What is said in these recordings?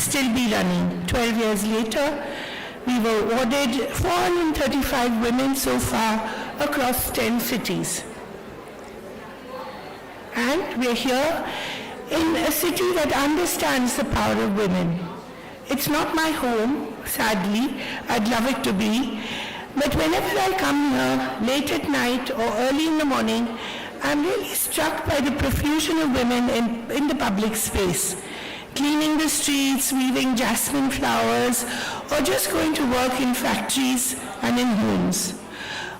still be running. 12 years later, we were awarded 435 women so far across 10 cities. And we're here in a city that understands the power of women. It's not my home, sadly. I'd love it to be. But whenever I come here, late at night or early in the morning, I'm really struck by the profusion of women in the public space, cleaning the streets, weaving jasmine flowers, or just going to work in factories and in homes.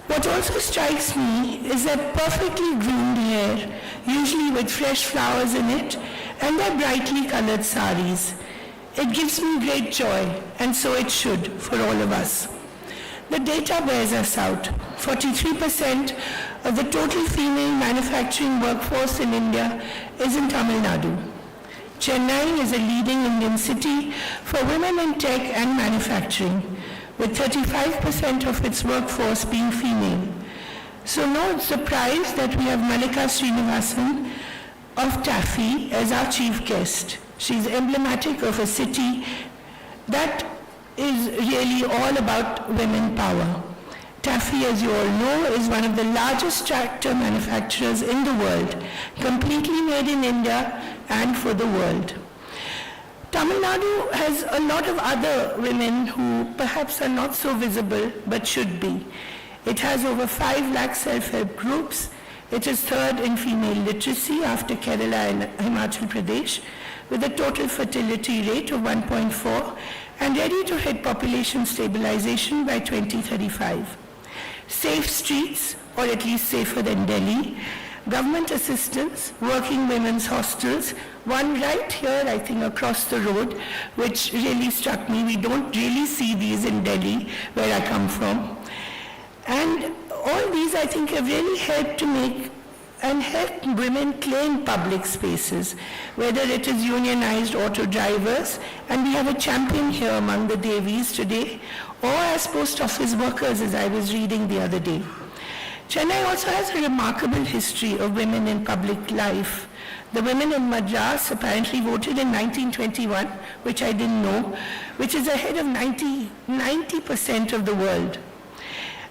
What also strikes me is their perfectly groomed hair, usually with fresh flowers in it, and their brightly colored saris. It gives me great joy, and so it should for all of us. The data bears us out. 43% of the total female manufacturing workforce in India is in Tamil Nadu. Chennai is a leading Indian city for women in tech and manufacturing, with 35% of its workforce being female. So no surprise that we have Malika Srinivasan of Taffy as our chief guest. She's emblematic of a city that is really all about women power. Taffy, as you all know, is one of the largest tractor manufacturers in the world, completely made in India and for the world. Tamil Nadu has a lot of other women who perhaps are not so visible but should be. It has over 5 lakh self-help groups. It is third in female literacy after Kerala and Himachal Pradesh, with a total fertility rate of 1.4 and ready to hit population stabilization by 2035. Safe streets, or at least safer than Delhi, government assistance, working women's hostels, one right here, I think, across the road, which really struck me. We don't really see these in Delhi, where I come from. And all these, I think, have really helped to make and help women claim public spaces, whether it is unionized auto drivers, and we have a champion here among the Devis today, or as post office workers, as I was reading the other day. Chennai also has a remarkable history of women in public life. The women in Madras apparently voted in 1921, which I didn't know, which is ahead of 90% of the world.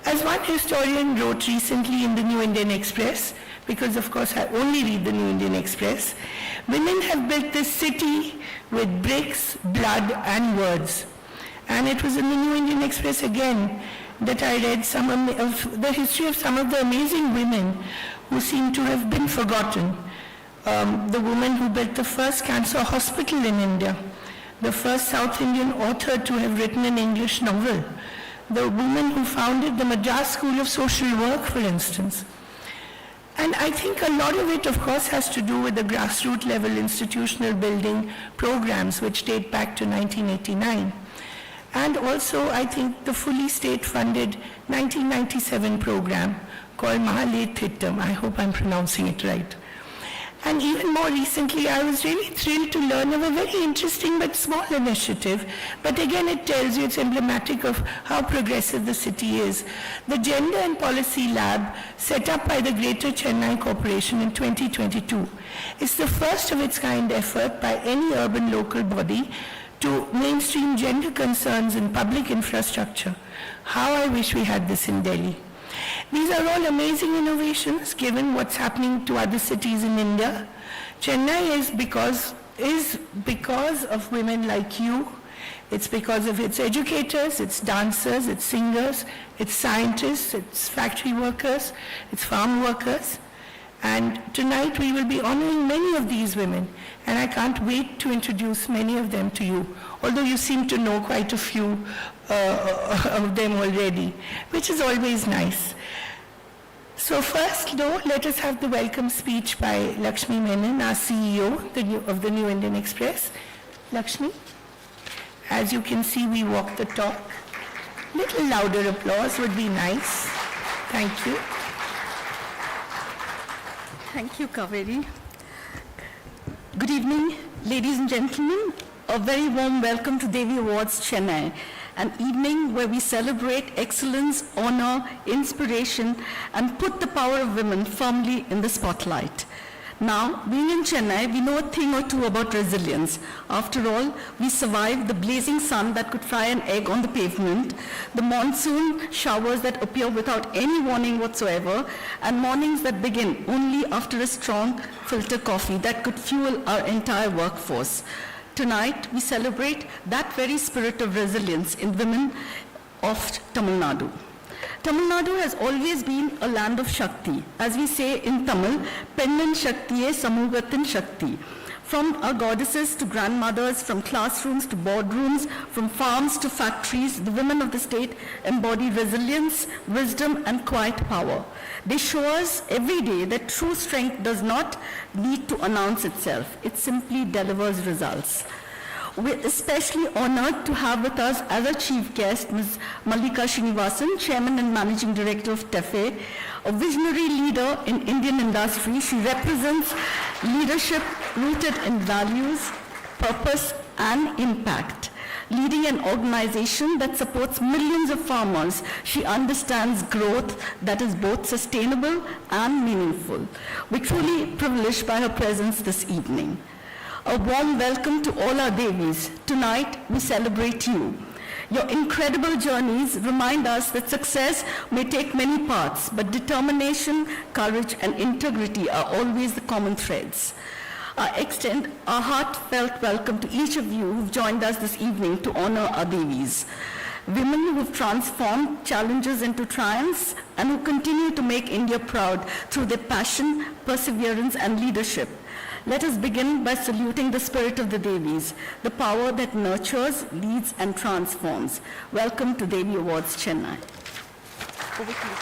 As one historian wrote recently in the New Indian Express, because of course I only read the New Indian Express, women have built this city with bricks, blood, and words. And it was in the New Indian Express again that I read some of the history of some of the amazing women who seem to have been forgotten. The woman who built the first cancer hospital in India, the first South Indian author to have written an English novel, the woman who founded the Madras School of Social Work, for instance. And I think a lot of it, of course, has to do with the grassroots level institutional building programs which date back to 1989. And also, I think, the fully state-funded 1997 program called Mahalet Thittam. I hope I'm pronouncing it right. And even more recently, I was really thrilled to learn of a very interesting but small initiative. But again, it tells you it's emblematic of how progressive the city is. The Gender and Policy Lab, set up by the Greater Chennai Corporation in 2022, is the first of its kind effort by any urban local body to mainstream gender concerns in public infrastructure. How I wish we had this in Delhi. These are all amazing innovations given what's happening to other cities in India. Chennai is because of women like you. It's because of its educators, its dancers, its singers, its scientists, its factory workers, its farm workers. And tonight we will be honoring many of these women, and I can't wait to introduce many of them to you, although you seem to know quite a few of them already, which is always nice. So first, though, let us have the welcome speech by Lakshmi Menon, our CEO of the New Indian Express. Lakshmi, as you can see, we walk the talk. Little louder applause would be nice. Thank you. Thank you, Kaveri. Good evening, ladies and gentlemen. A very warm welcome to Devi Awards, Chennai, an evening where we celebrate excellence, honor, inspiration, and put the power of women firmly in the spotlight. Now, being in Chennai, we know a thing or two about resilience. After all, we survived the blazing sun that could fry an egg on the pavement, the monsoon showers that appear without any warning whatsoever, and mornings that begin only after a strong filter coffee that could fuel our entire workforce. Tonight, we celebrate that very spirit of resilience in women of Tamil Nadu. Tamil Nadu has always been a land of Shakti. As we say in Tamil, Pennan Shaktiye Samugathin Shakti. From our goddesses to grandmothers, from classrooms to boardrooms, from farms to factories, the women of the state embody resilience, wisdom, and quiet power. They show us every day that true strength does not need to announce itself. It simply delivers results. We're especially honored to have with us as our chief guest, Ms. Malika Srinivasan, Chairman and Managing Director of TEFE, a visionary leader in Indian industry. She represents leadership rooted in values, purpose, and impact. Leading an organization that supports millions of farmers, she understands growth that is both sustainable and meaningful. We're truly privileged by her presence this evening. A warm welcome to all our Devis. Tonight, we celebrate you. Your incredible journeys remind us that success may take many paths, but determination, courage, and integrity are always the common threads. I extend our heartfelt welcome to each of you who've joined us this evening to honor our Devis. Women who have transformed challenges into triumphs and who continue to make India proud through their passion, perseverance, and leadership. Let us begin by saluting the spirit of the Devis, the power that nurtures, leads, and transforms. Welcome to Devi Awards, Chennai. Over to you.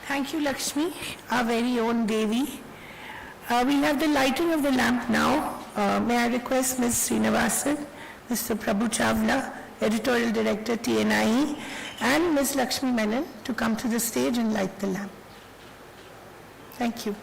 Thank you, Lakshmi, our very own Devi. We'll have the lighting of the lamp now. May I request Ms. Srinivasan, Mr. Prabhu Chawla, Editorial Director, TNIE, and Ms. Lakshmi Menon to come to the stage and light the lamp. Thank you.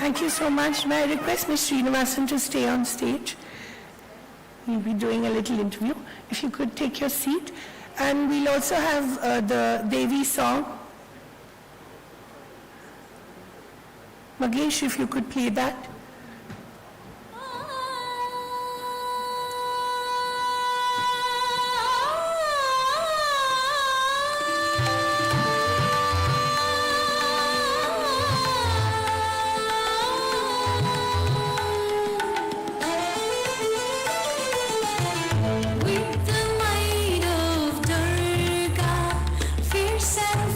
Thank you so much. May I request Ms. Srinivasan to stay on stage? We'll be doing a little interview. If you could take your seat. And we'll also have the Devi song. Magesh, if you could play that.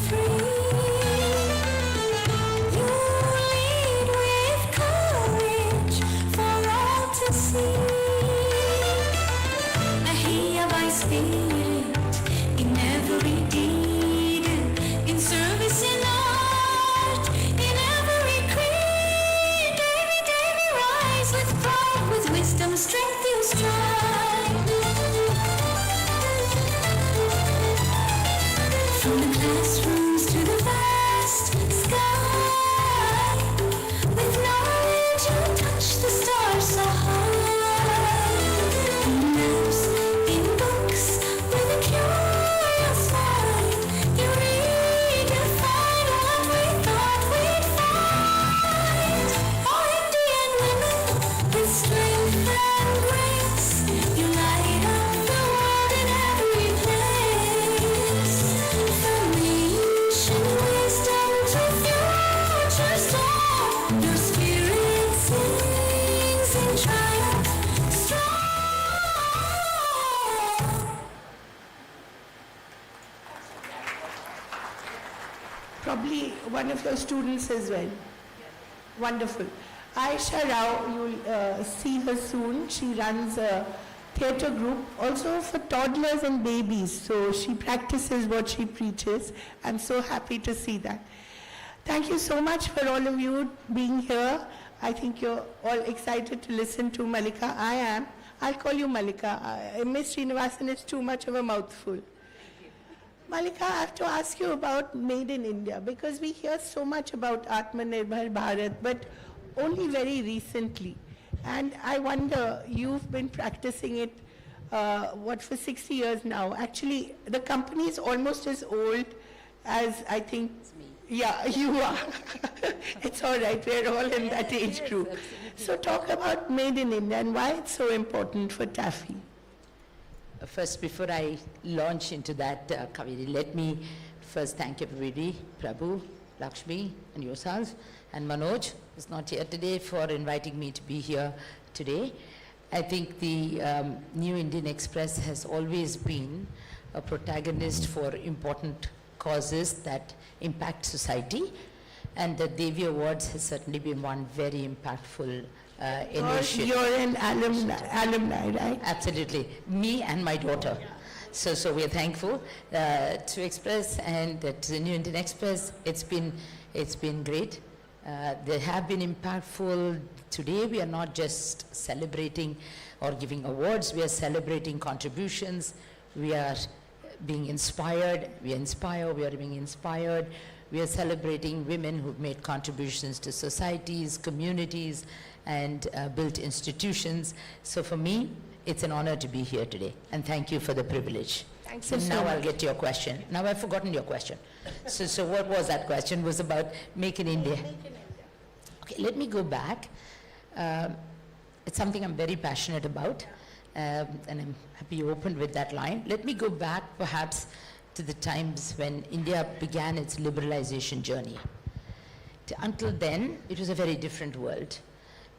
Free, you lead with courage. From the classrooms to the vast sky, with knowledge you touch the stars so high. In maps, in books, with a curious mind, you read, you find what we thought we'd find. All Indian women with strength and grace, you light up the world in every place. From ancient wisdom to future song, your spirit sings in triumph strong. Probably one of your students as well. Wonderful. Aisha Rao, you'll see her soon. She runs a theatre group also for toddlers and babies. So she practices what she preaches. I'm so happy to see that. Thank you so much for all of you being here. I think you're all excited to listen to Malika. I am. I'll call you Malika. Miss Srinivasan is too much of a mouthful. Malika, I have to ask you about Made in India, because we hear so much about Atmanirbhar Bharat, but only very recently. And I wonder, you've been practicing it, for 60 years now. Actually, the company is almost as old as, I think, yeah, you are. It's all right, we're all in that age group. So talk about Made in India and why it's so important for Taffy. First, before I launch into that, Kaveri, let me first thank everybody, Prabhu, Lakshmi, and yourselves, and Manoj, who's not here today, for inviting me to be here today. I think the New Indian Express has always been a protagonist for important causes that impact society, and the Devi Awards has certainly been one very impactful initiative. You're an alumni, right? Absolutely, me and my daughter. So we are thankful to Express and to the New Indian Express. It's been great. They have been impactful. Today we are not just celebrating or giving awards. We are celebrating contributions. We are being inspired. We inspire. We are being inspired. We are celebrating women who've made contributions to societies, communities, and built institutions. So for me, it's an honor to be here today, and thank you for the privilege. Thank So you so now I'll much. get to your question. Now I've forgotten your question. So what was that question? It was about Make in India. Okay, let me go back. It's something I'm very passionate about, and I'm happy you opened with that line. Let me go back perhaps to the times when India began its liberalization journey. Until then, it was a very different world.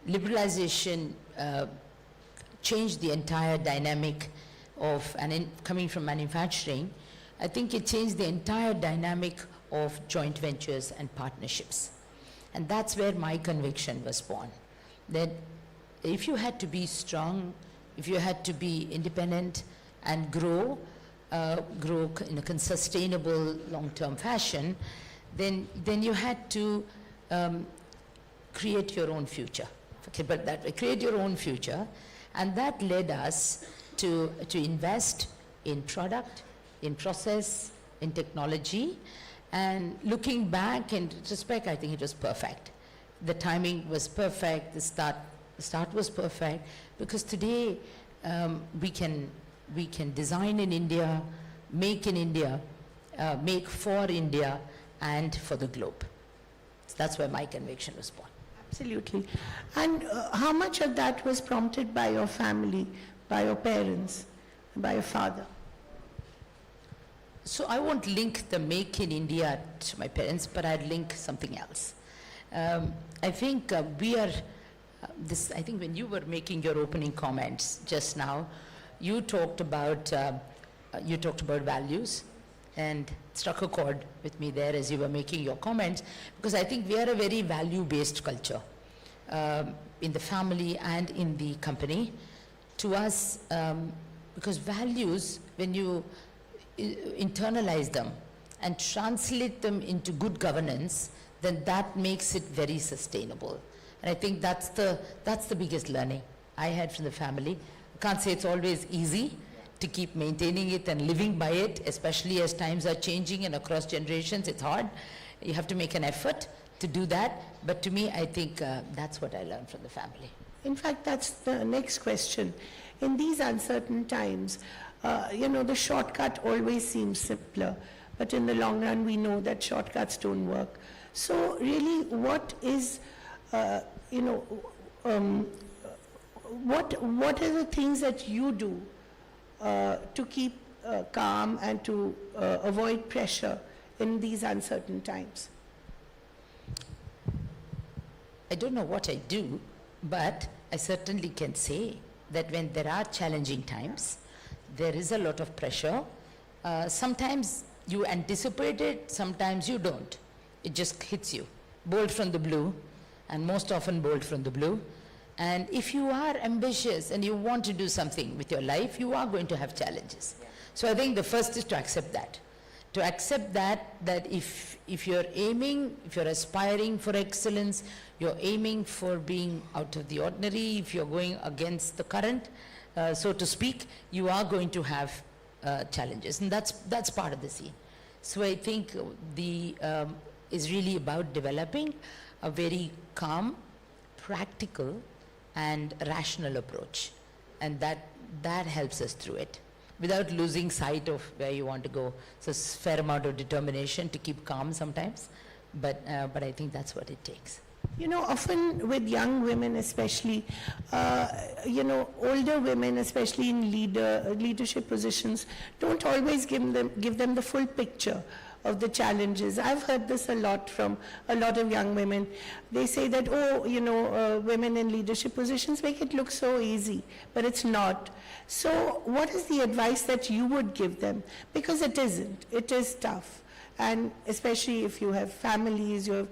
Liberalization changed the entire dynamic of, coming from manufacturing, I think it changed the entire dynamic of joint ventures and partnerships. And that's where my conviction was born, that if you had to be strong, if you had to be independent and grow in a sustainable long-term fashion, then you had to create your own future. Okay, but that way, create your own future, and that led us to invest in product, in process, in technology, and looking back in retrospect, I think it was perfect. The timing was perfect, the start was perfect, because today we can design in India, make in India, make for India, and for the globe. So that's where my conviction was born. Absolutely. And how much of that was prompted by your family, by your parents, by your father? So I won't link the Make in India to my parents, but I'd link something else. I think we are, I think when you were making your opening comments just now, you talked about values, and it struck a chord with me there as you were making your comments, because I think we are a very value-based culture in the family and in the company. To us, because values, when you internalize them and translate them into good governance, then that makes it very sustainable. And I think that's the biggest learning I had from the family. I can't say it's always easy to keep maintaining it and living by it, especially as times are changing and across generations, it's hard. You have to make an effort to do that. But to me, I think that's what I learned from the family. In fact, that's the next question. In these uncertain times, the shortcut always seems simpler, but in the long run, we know that shortcuts don't work. So really, what is, what are the things that you do to keep calm and to avoid pressure in these uncertain times? I don't know what I do, but I certainly can say that when there are challenging times, there is a lot of pressure. Sometimes you anticipate it, sometimes you don't. It just hits you, bolt from the blue, and most often bolt from the blue. And if you are ambitious and you want to do something with your life, you are going to have challenges. So I think the first is to accept that. To accept that if you're aiming, if you're aspiring for excellence, you're aiming for being out of the ordinary, if you're going against the current, so to speak, you are going to have challenges, and that's part of the scene. So I think is really about developing a very calm, practical, and rational approach, and that helps us through it, without losing sight of where you want to go. So it's a fair amount of determination to keep calm sometimes, but I think that's what it takes. Often with young women especially, older women, especially in leadership positions, don't always give them the full picture of the challenges. I've heard this a lot from a lot of young women. They say that, women in leadership positions make it look so easy, but it's not. So what is the advice that you would give them? Because it isn't. It is tough. And especially if you have families, you have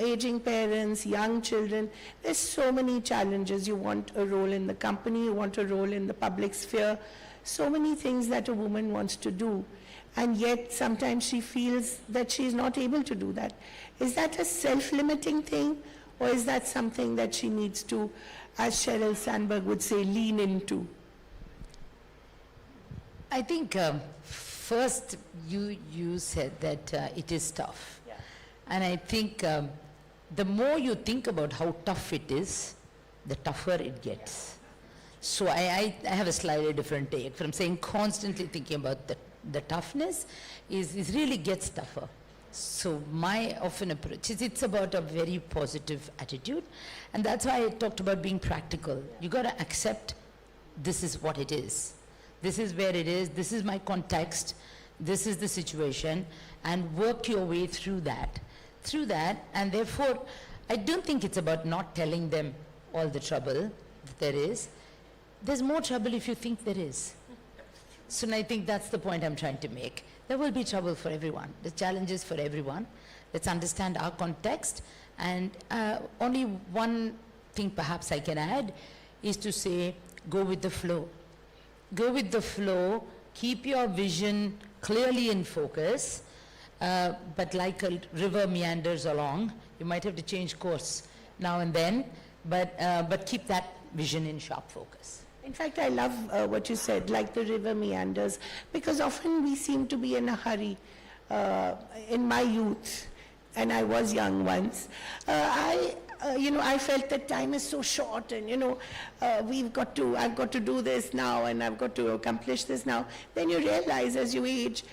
aging parents, young children, there's so many challenges. You want a role in the company, you want a role in the public sphere, so many things that a woman wants to do, and yet sometimes she feels that she's not able to do that. Is that a self-limiting thing, or is that something that she needs to, as Sheryl Sandberg would say, lean into? I think first you said that it is tough. And I think the more you think about how tough it is, the tougher it gets. So I have a slightly different take from saying constantly thinking about the toughness is really gets tougher. So my often approach is it's about a very positive attitude, and that's why I talked about being practical. You got to accept this is what it is. This is where it is. This is my context. This is the situation, and work your way through that. And therefore, I don't think it's about not telling them all the trouble that there is. There's more trouble if you think there is. So I think that's the point I'm trying to make. There will be trouble for everyone. The challenges for everyone. Let's understand our context. And only one thing perhaps I can add is to say, go with the flow. Go with the flow, keep your vision clearly in focus, but like a river meanders along, you might have to change course now and then, but keep that vision in sharp focus. In fact, I love what you said, like the river meanders, because often we seem to be in a hurry. In my youth, and I was young once, I felt that time is so short, and I've got to do this now, and I've got to accomplish this now. Then you realize as you age,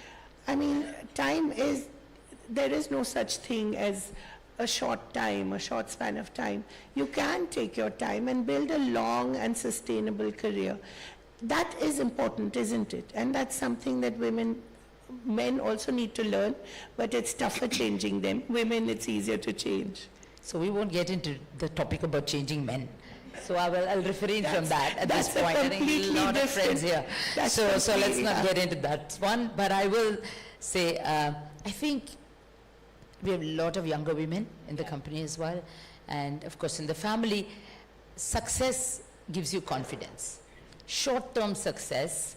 there is no such thing as a short span of time. You can take your time and build a long and sustainable career. That is important, isn't it? And that's something that men also need to learn, but it's tougher changing them. Women, it's easier to change. So we won't get into the topic about changing men. So I'll refrain from that at this point. I think a lot of friends here. So let's not get into that one. But I will say, I think we have a lot of younger women in the company as well. And of course in the family, success gives you confidence. Short-term success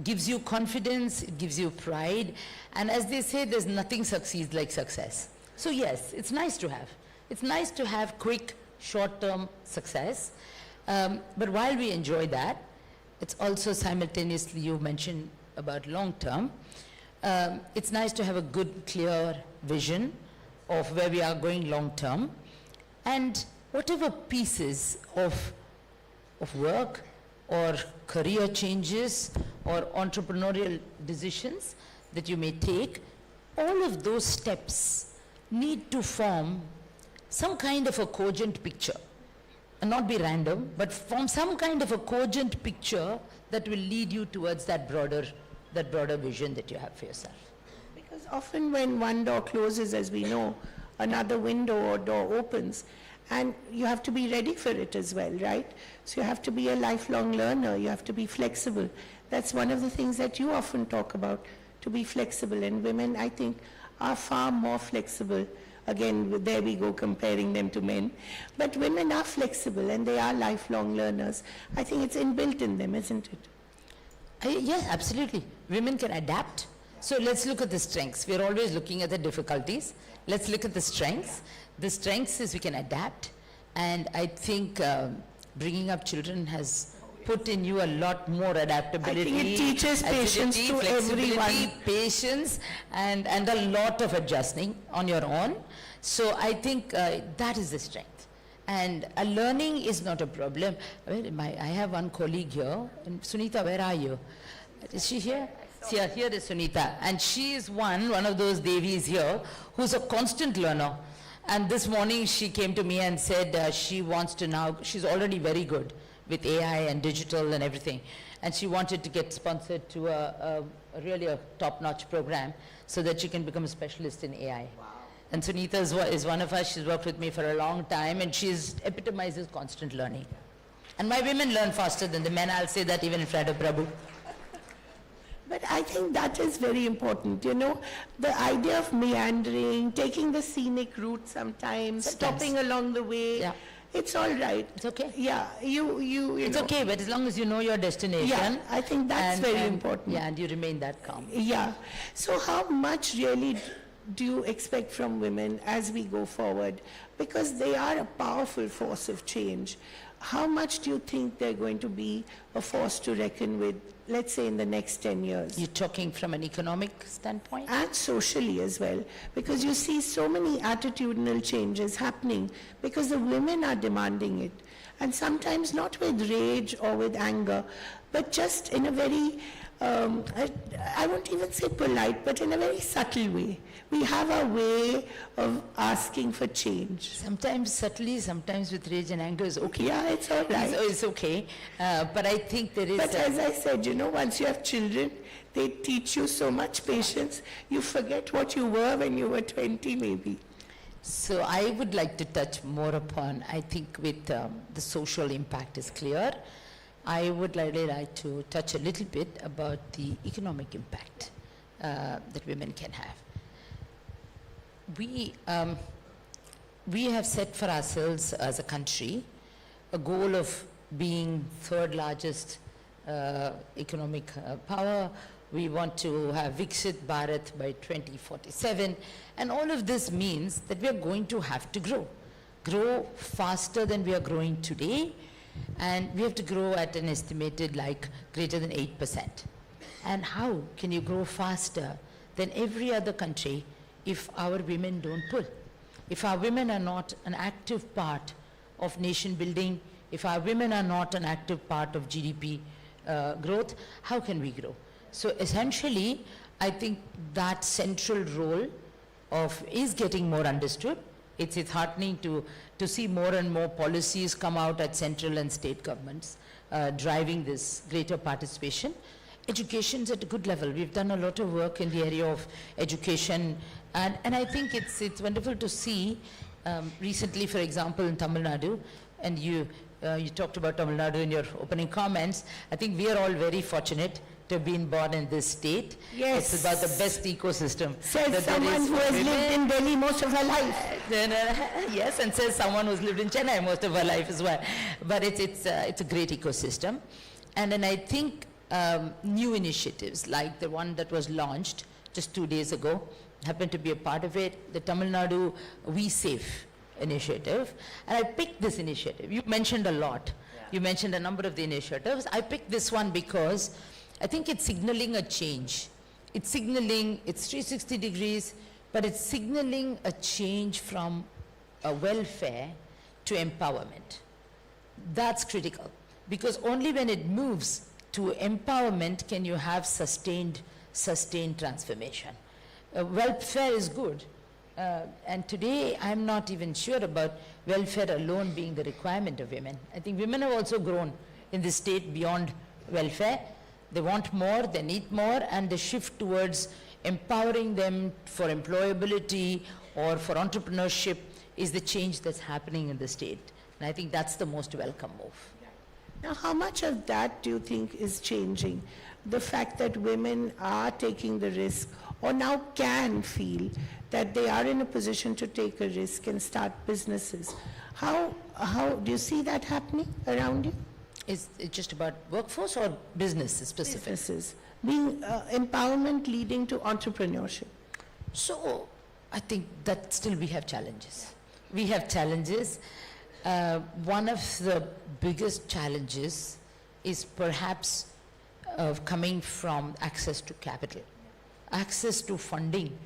gives you confidence, it gives you pride. And as they say, there's nothing succeeds like success. So yes, it's nice to have. It's nice to have quick, short-term success. But while we enjoy that, It's also simultaneously, you mentioned about long term. It's nice to have a good, clear vision of where we are going long term. And whatever pieces of work or career changes or entrepreneurial decisions that you may take, all of those steps need to form some kind of a cogent picture. And not be random, but form some kind of a cogent picture that will lead you towards that broader vision that you have for yourself. Because often when one door closes, as we know, another window or door opens, and you have to be ready for it as well, right? So you have to be a lifelong learner, you have to be flexible. That's one of the things that you often talk about, to be flexible, and women, I think, are far more flexible. Again, there we go comparing them to men. But women are flexible and they are lifelong learners. I think it's inbuilt in them, isn't it? Yes, absolutely. Women can adapt. So let's look at the strengths. We're always looking at the difficulties. Let's look at the strengths. The strengths is we can adapt. And I think bringing up children has put in you a lot more adaptability. I think it teaches patience to everyone. Patience, and a lot of adjusting on your own. So I think that is the strength. And learning is not a problem. I have one colleague here. And Sunita, where are you? Is she here? Here is Sunita. And she is one of those Devis here who's a constant learner. And this morning she came to me and said she wants to now, she's already very good with AI and digital and everything. And she wanted to get sponsored to a really a top-notch program so that she can become a specialist in AI. Wow. And Sunita is one of us. She's worked with me for a long time, and she epitomizes constant learning. And my women learn faster than the men. I'll say that even in front of Prabhu. But I think that is very important, you know, the idea of meandering, taking the scenic route sometimes, stopping along the way. Yeah. It's all right. It's okay. Yeah, you It's know. okay, but as long as you know your destination. Yeah, I think that's very important. Yeah, and you remain that calm. Yeah. So how much really do you expect from women as we go forward? Because they are a powerful force of change. How much do you think they're going to be a force to reckon with, let's say, in the next 10 years? You're talking from an economic standpoint? And socially as well, because you see so many attitudinal changes happening because the women are demanding it. And sometimes not with rage or with anger, but just in a very, I won't even say polite, but in a very subtle way. We have a way of asking for change. Sometimes subtly, sometimes with rage and anger is okay. Yeah, it's all right. It's okay. But I think there is... But as I said, you know, once you have children, they teach you so much patience, you forget what you were when you were 20 maybe. So I would like to touch more upon, I think with the social impact is clear. I would really like to touch a little bit about the economic impact that women can have. We have set for ourselves as a country a goal of being third largest economic power. We want to have Viksit Bharat by 2047. And all of this means that we are going to have to grow faster than we are growing today. And we have to grow at an estimated like greater than 8%. And how can you grow faster than every other country if our women don't pull? If our women are not an active part of nation building, if our women are not an active part of GDP growth, how can we grow? So essentially, I think that central role is getting more understood. It's heartening to see more and more policies come out at central and state governments driving this greater participation. Education's at a good level. We've done a lot of work in the area of education, and I think it's wonderful to see recently, for example, in Tamil Nadu, and you talked about Tamil Nadu in your opening comments. I think we are all very fortunate to have been born in this state. Yes. It's about the best ecosystem. Says someone who has lived in Delhi most of her life. Yes, and says someone who's lived in Chennai most of her life as well. But it's a great ecosystem. And then I think new initiatives like the one that was launched just 2 days ago, happened to be a part of it, the Tamil Nadu We Safe initiative. And I picked this initiative. You mentioned a lot. You mentioned a number of the initiatives. I picked this one because I think it's signaling a change. It's signaling, it's 360 degrees, but it's signaling a change from welfare to empowerment. That's critical, because only when it moves to empowerment can you have sustained transformation. Welfare is good, and today I'm not even sure about welfare alone being the requirement of women. I think women have also grown in this state beyond welfare. They want more, they need more, and the shift towards empowering them for employability or for entrepreneurship is the change that's happening in the state. And I think that's the most welcome move. Now, how much of that do you think is changing? The fact that women are taking the risk or now can feel that they are in a position to take a risk and start businesses. How do you see that happening around you? Is it just about workforce or business specific? Businesses. Being empowerment leading to entrepreneurship. So I think that still we have challenges. We have challenges. One of the biggest challenges is perhaps coming from access to capital. Access to funding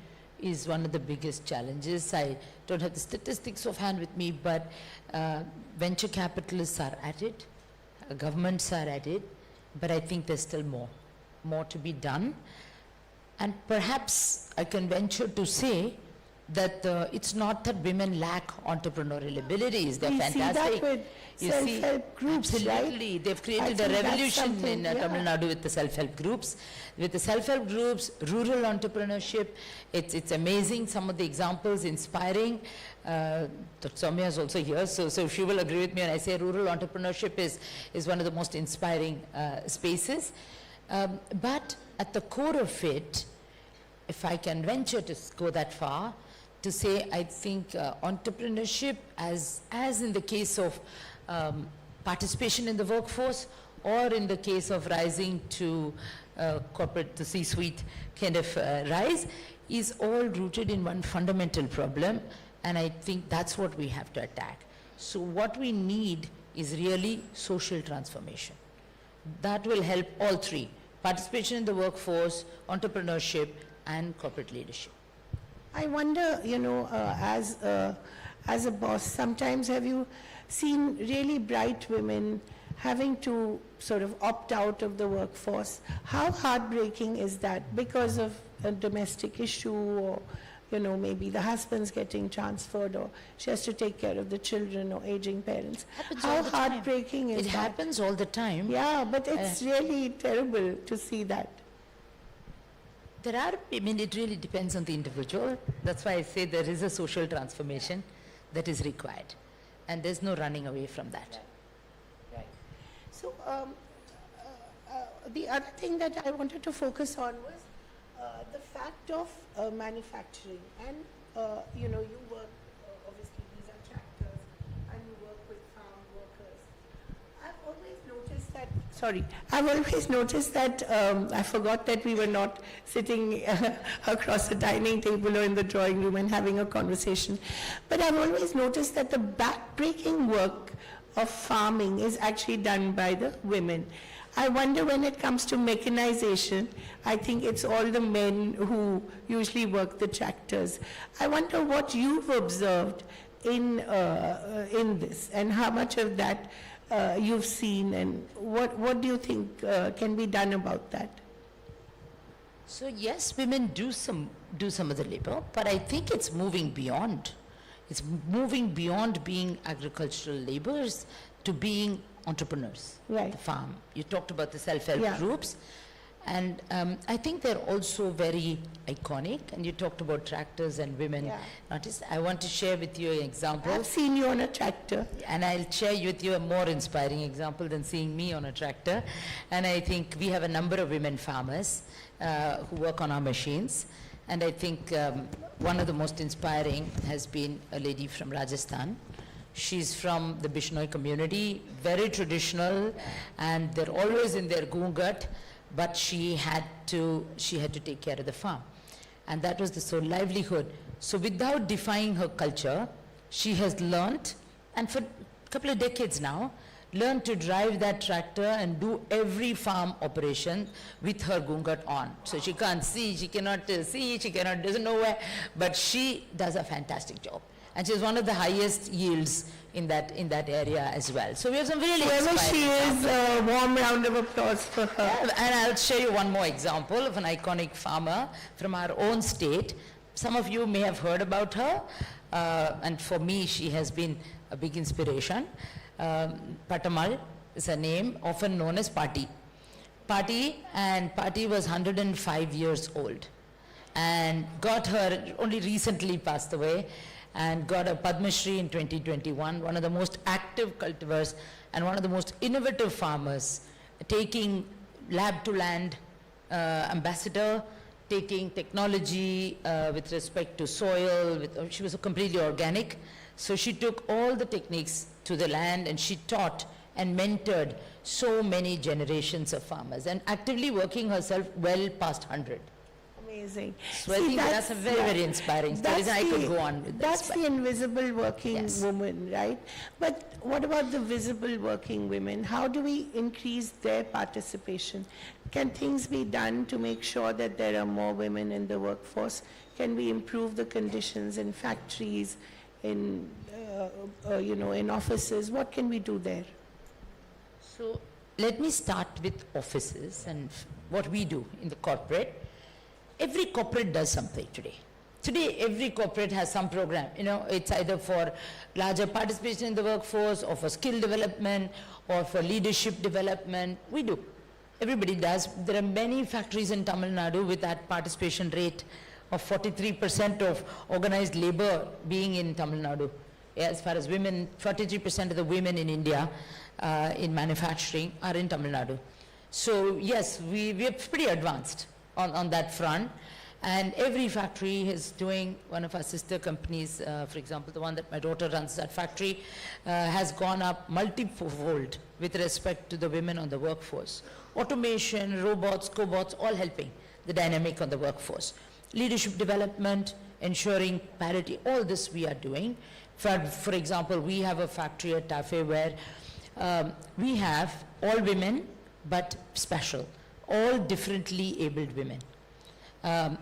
is one of the biggest challenges. I don't have the statistics offhand with me, but venture capitalists are at it, governments are at it, but I think there's still more to be done. And perhaps I can venture to say that it's not that women lack entrepreneurial abilities, they're We fantastic. see that with self-help groups, absolutely. right? They've created I a think that's revolution something, in Tamil Nadu with the self-help groups. With the self-help groups, rural entrepreneurship, it's amazing, some of the examples, inspiring. Soumya is also here, so she will agree with me when I say rural entrepreneurship is one of the most inspiring spaces. But at the core of it, if I can venture to go that far, to say I think entrepreneurship as in the case of participation in the workforce or in the case of rising to corporate, the C-suite kind of rise, is all rooted in one fundamental problem, and I think that's what we have to attack. So what we need is really social transformation. That will help all three: participation in the workforce, entrepreneurship, and corporate leadership. I wonder, as a boss, sometimes have you seen really bright women having to sort of opt out of the workforce? How heartbreaking is that because of a domestic issue, or, maybe the husband's getting transferred, or she has to take care of the children or aging parents? How heartbreaking is that? It happens all the time. Yeah, but it's really terrible to see that. It really depends on the individual. That's why I say there is a social transformation that is required. And there's no running away from that. Right. So, the other thing that I wanted to focus on was the fact of manufacturing. And, you work, obviously these are tractors, and you work with farm workers. I've always noticed that, I forgot that we were not sitting across a dining table or in the drawing room and having a conversation. But I've always noticed that the backbreaking work of farming is actually done by the women. I wonder when it comes to mechanization, I think it's all the men who usually work the tractors. I wonder what you've observed in this, and how much of that you've seen, and what do you think can be done about that? So yes, women do some of the labor, but I think it's moving beyond. It's moving beyond being agricultural laborers to being entrepreneurs. Right. The farm. You talked about the self-help Yeah. groups, and I think they're also very iconic. And you talked about tractors and women. Yeah. Artists. I want to share with you an example. I've seen you on a tractor. And I'll share with you a more inspiring example than seeing me on a tractor. And I think we have a number of women farmers who work on our machines. And I think one of the most inspiring has been a lady from Rajasthan. She's from the Bishnoi community, very traditional, and they're always in their gungat, but she had to take care of the farm. And that was the sole livelihood. So without defying her culture, she has learnt, and for a couple of decades now, learned to drive that tractor and do every farm operation with her gungat on. So she can't see, she cannot doesn't know where, but she does a fantastic job. And she's one of the highest yields in that area as well. So we have some really Whoever she inspiring is, a warm round of applause for her. and I'll show you one more example of an iconic farmer from our own state. Some of you may have heard about her, and for me, she has been a big inspiration. Patamal is her name, often known as Pati. Pati was 105 years old, and only recently passed away, and got a Padma Shri in 2021, one of the most active cultivars and one of the most innovative farmers, taking lab to land ambassador, taking technology with respect to soil, she was completely organic. So she took all the techniques to the land and she taught and mentored so many generations of farmers and actively working herself well past 100. Amazing. So I think that's a very, very inspiring story. I could go on with That's this. the invisible working Yes. woman, right? But what about the visible working women? How do we increase their participation? Can things be done to make sure that there are more women in the workforce? Can we improve the conditions in factories, in in offices? What can we do there? So let me start with offices and what we do in the corporate. Every corporate does something today. Today, every corporate has some program. It's either for larger participation in the workforce, or for skill development, or for leadership development. We do. Everybody does. There are many factories in Tamil Nadu with that participation rate of 43% of organized labor being in Tamil Nadu. As far as women, 43% of the women in India in manufacturing are in Tamil Nadu. So yes, we are pretty advanced on that front. And every factory is doing, one of our sister companies, for example, the one that my daughter runs, that factory has gone up multifold with respect to the women on the workforce. Automation, robots, cobots, all helping the dynamic on the workforce. Leadership development, ensuring parity, all this we are doing. For example, we have a factory at Tafe where we have all women, but special, all differently abled women.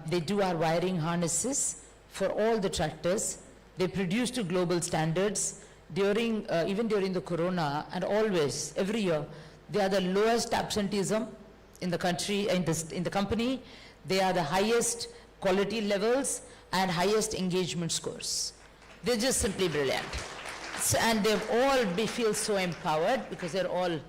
They do our wiring harnesses for all the tractors. They produce to global standards even during the corona, and always, every year. They are the lowest absenteeism in the country, in the company. They are the highest quality levels and highest engagement scores. They're just simply brilliant. And they've all feel so empowered because they're all,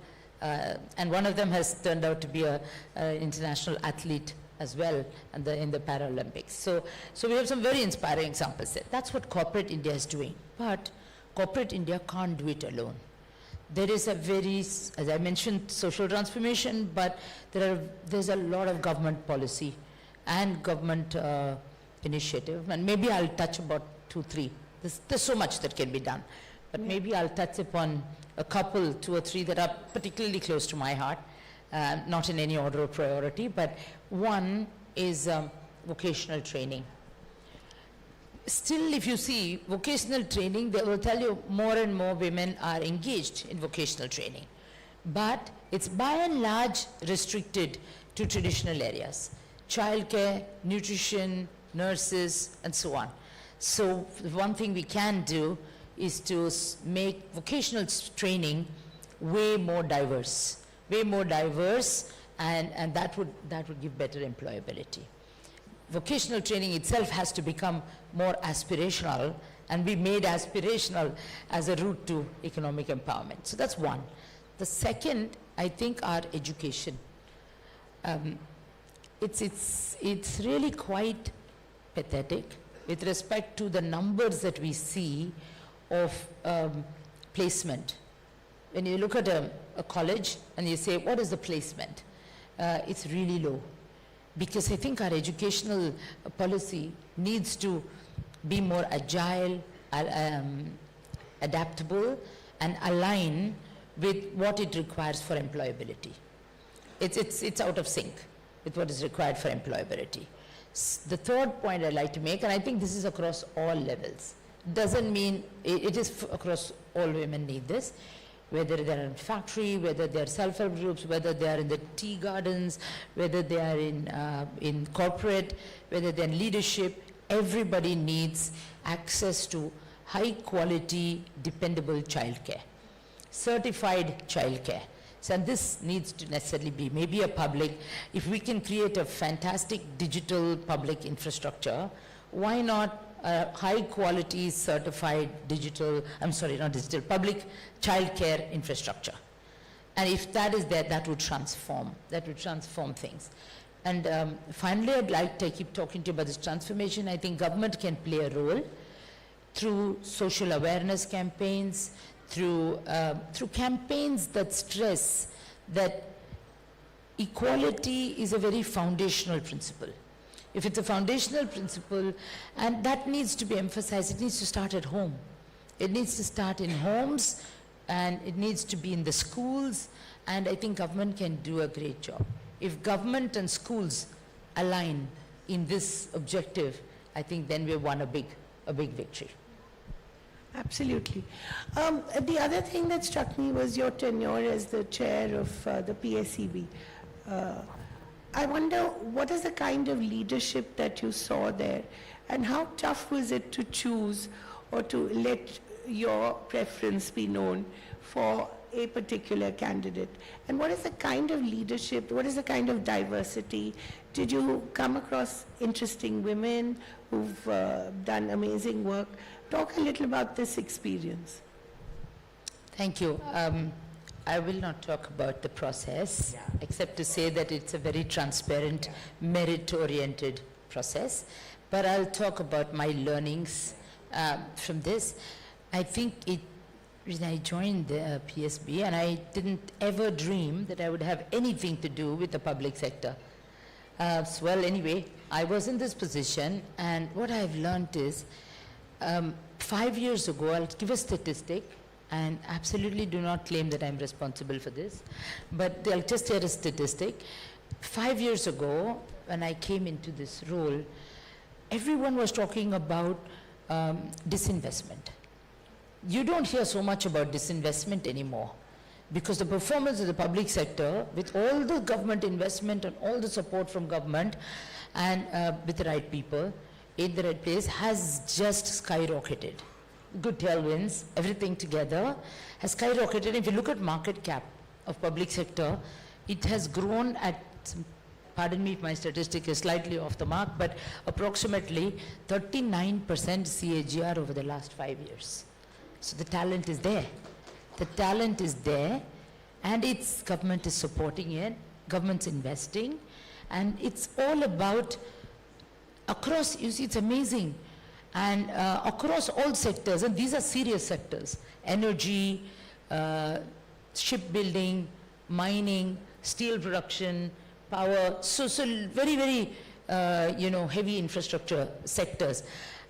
and one of them has turned out to be an international athlete as well in the Paralympics. So we have some very inspiring examples there. That's what corporate India is doing. But corporate India can't do it alone. There is a very, as I mentioned, social transformation, but there's a lot of government policy and government initiative. And maybe I'll touch about 2, 3. There's so much that can be done. But maybe I'll touch upon a couple, 2 or 3 that are particularly close to my heart. Not in any order of priority, but one is vocational training. Still, if you see vocational training, they will tell you more and more women are engaged in vocational training. But it's by and large restricted to traditional areas. Childcare, nutrition, nurses, and so on. So one thing we can do is to make vocational training way more diverse, and that would give better employability. Vocational training itself has to become more aspirational and be made aspirational as a route to economic empowerment. So that's one. The second, I think, our education. It's really quite pathetic with respect to the numbers that we see of placement. When you look at a college and you say, what is the placement? It's really low. Because I think our educational policy needs to be more agile, adaptable, and align with what it requires for employability. It's out of sync with what is required for employability. The third point I'd like to make, and I think this is across all levels, doesn't mean, it is across all women need this, whether they're in factory, whether they're self-help groups, whether they are in the tea gardens, whether they are in corporate, whether they're in leadership. Everybody needs access to high-quality, dependable childcare, certified childcare. So and this needs to necessarily be maybe a public. If we can create a fantastic digital public infrastructure, why not a high-quality, certified digital, public childcare infrastructure? And if that is there, that would transform things. And finally, I'd like to keep talking to you about this transformation. I think government can play a role through social awareness campaigns, through campaigns that stress that equality is a very foundational principle. If it's a foundational principle, and that needs to be emphasized, it needs to start at home. It needs to start in homes, and it needs to be in the schools, and I think government can do a great job. If government and schools align in this objective, I think then we've won a big victory. Absolutely. The other thing that struck me was your tenure as the chair of the PSEB. I wonder, what is the kind of leadership that you saw there, and how tough was it to choose or to let your preference be known for a particular candidate? And what is the kind of leadership, what is the kind of diversity? Did you come across interesting women who've done amazing work? Talk a little about this experience. Thank you. I will not talk about the process, except to say that it's a very transparent, merit-oriented process. But I'll talk about my learnings from this. I think when I joined the PSB, and I didn't ever dream that I would have anything to do with the public sector. Well, anyway, I was in this position, and what I've learned is, 5 years ago, I'll give a statistic, and absolutely do not claim that I'm responsible for this, but I'll just share a statistic. 5 years ago, when I came into this role, everyone was talking about disinvestment. You don't hear so much about disinvestment anymore, because the performance of the public sector, with all the government investment and all the support from government, and with the right people, in the right place, has just skyrocketed. Good tailwinds, everything together has skyrocketed. If you look at market cap of public sector, it has grown at, pardon me if my statistic is slightly off the mark, but approximately 39% CAGR over the last 5 years. So the talent is there. The talent is there, and its government is supporting it, government's investing, and it's all about across, you see, it's amazing. And across all sectors, and these are serious sectors: energy, shipbuilding, mining, steel production, power, so very, very, heavy infrastructure sectors.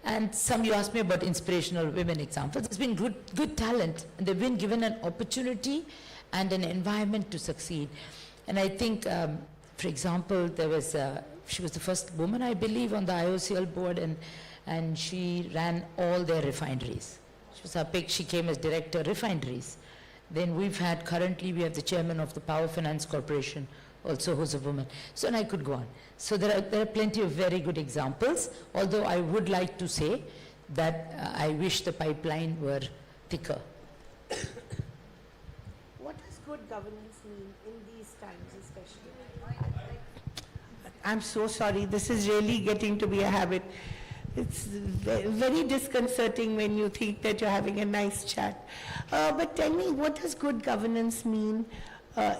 And some, you asked me about inspirational women examples. There's been good talent, and they've been given an opportunity and an environment to succeed. And I think, for example, she was the first woman, I believe, on the IOCL board, and she ran all their refineries. She was our pick. She came as director refineries. Then currently we have the chairman of the Power Finance Corporation, also who's a woman. So, and I could go on. So there are plenty of very good examples, although I would like to say that I wish the pipeline were thicker. What does good governance mean in these times especially? I'm so sorry, this is really getting to be a habit. It's very disconcerting when you think that you're having a nice chat. But tell me, what does good governance mean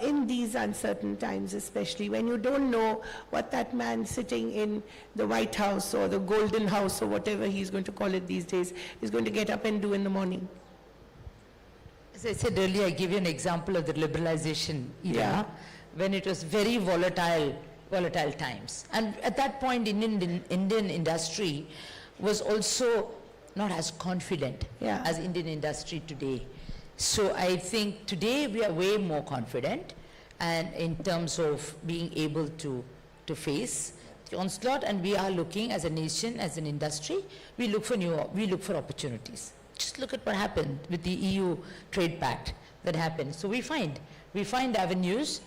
in these uncertain times, especially when you don't know what that man sitting in the White House or the Golden House or whatever he's going to call it these days is going to get up and do in the morning? As I said earlier, I give you an example of the liberalization era, when it was very volatile times. And at that point, Indian industry was also not as confident as Indian industry today. So I think today we are way more confident, and in terms of being able to face the onslaught, and we are looking as a nation, as an industry, we look for opportunities. Just look at what happened with the EU trade pact that happened. So we find avenues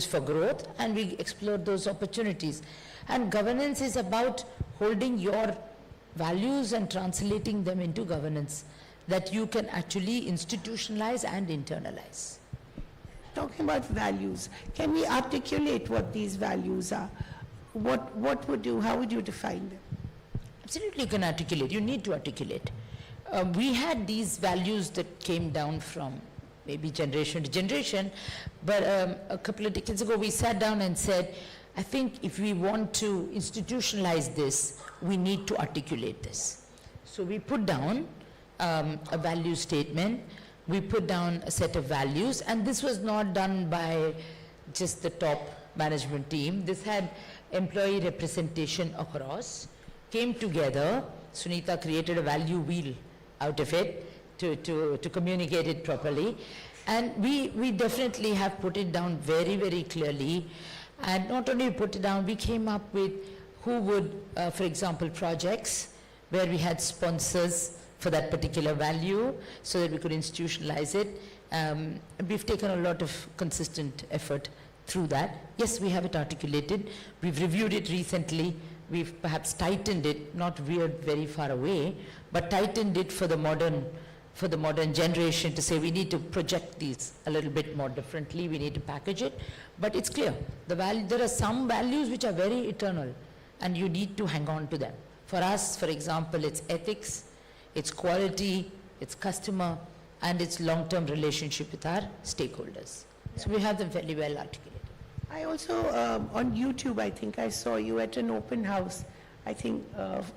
for growth, and we explore those opportunities. And governance is about holding your values and translating them into governance that you can actually institutionalize and internalize. Talking about values, can we articulate what these values are? What would you, how would you define them? Absolutely, you can articulate. You need to articulate. We had these values that came down from maybe generation to generation, but a couple of decades ago we sat down and said, I think if we want to institutionalize this, we need to articulate this. So we put down a value statement, we put down a set of values, and this was not done by just the top management team. This had employee representation across, came together. Sunita created a value wheel out of it to communicate it properly. And we definitely have put it down very, very clearly. And not only put it down, we came up with who would, for example, projects where we had sponsors for that particular value so that we could institutionalize it. We've taken a lot of consistent effort through that. Yes, we have it articulated. We've reviewed it recently. We've perhaps tightened it, not veered very far away, but tightened it for the modern generation to say we need to project these a little bit more differently, we need to package it. But it's clear, there are some values which are very eternal and you need to hang on to them. For us, for example, it's ethics, it's quality, it's customer, and it's long-term relationship with our stakeholders. So we have them fairly well articulated. I also, on YouTube, I think I saw you at an open house, I think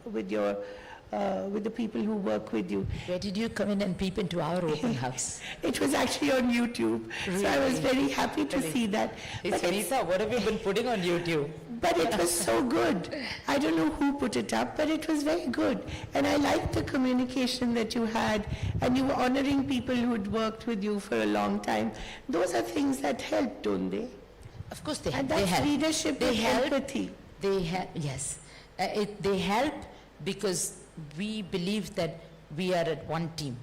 with the people who work with you. Where did you come in and peep into our open house? It was actually on YouTube, so I was very happy to see that. Hey, But it's- Sunita, what have you been putting on YouTube? But it was so good. I don't know who put it up, but it was very good. And I liked the communication that you had, and you were honoring people who'd worked with you for a long time. Those are things that help, don't they? Of course they And they that's help. leadership They and help. empathy. They help, yes. They help because we believe that we are at one team.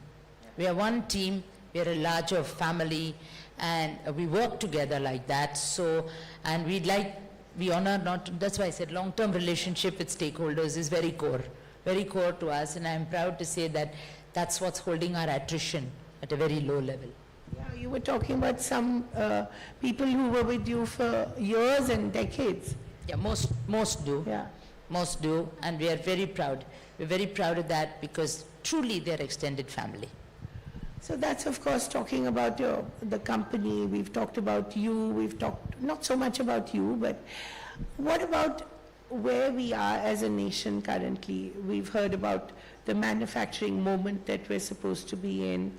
We are one team, we are a larger family, and we work together like that. So, and we honor that's why I said long-term relationship with stakeholders is very core to us, and I'm proud to say that that's what's holding our attrition at a very low level. Yeah, you were talking about some people who were with you for years and decades. Yeah, most do. Yeah. Most do, and we are very proud. We're very proud of that because truly they're extended family. So that's, of course, talking about the company. We've talked about you. We've talked not so much about you, but what about where we are as a nation currently? We've heard about the manufacturing moment that we're supposed to be in.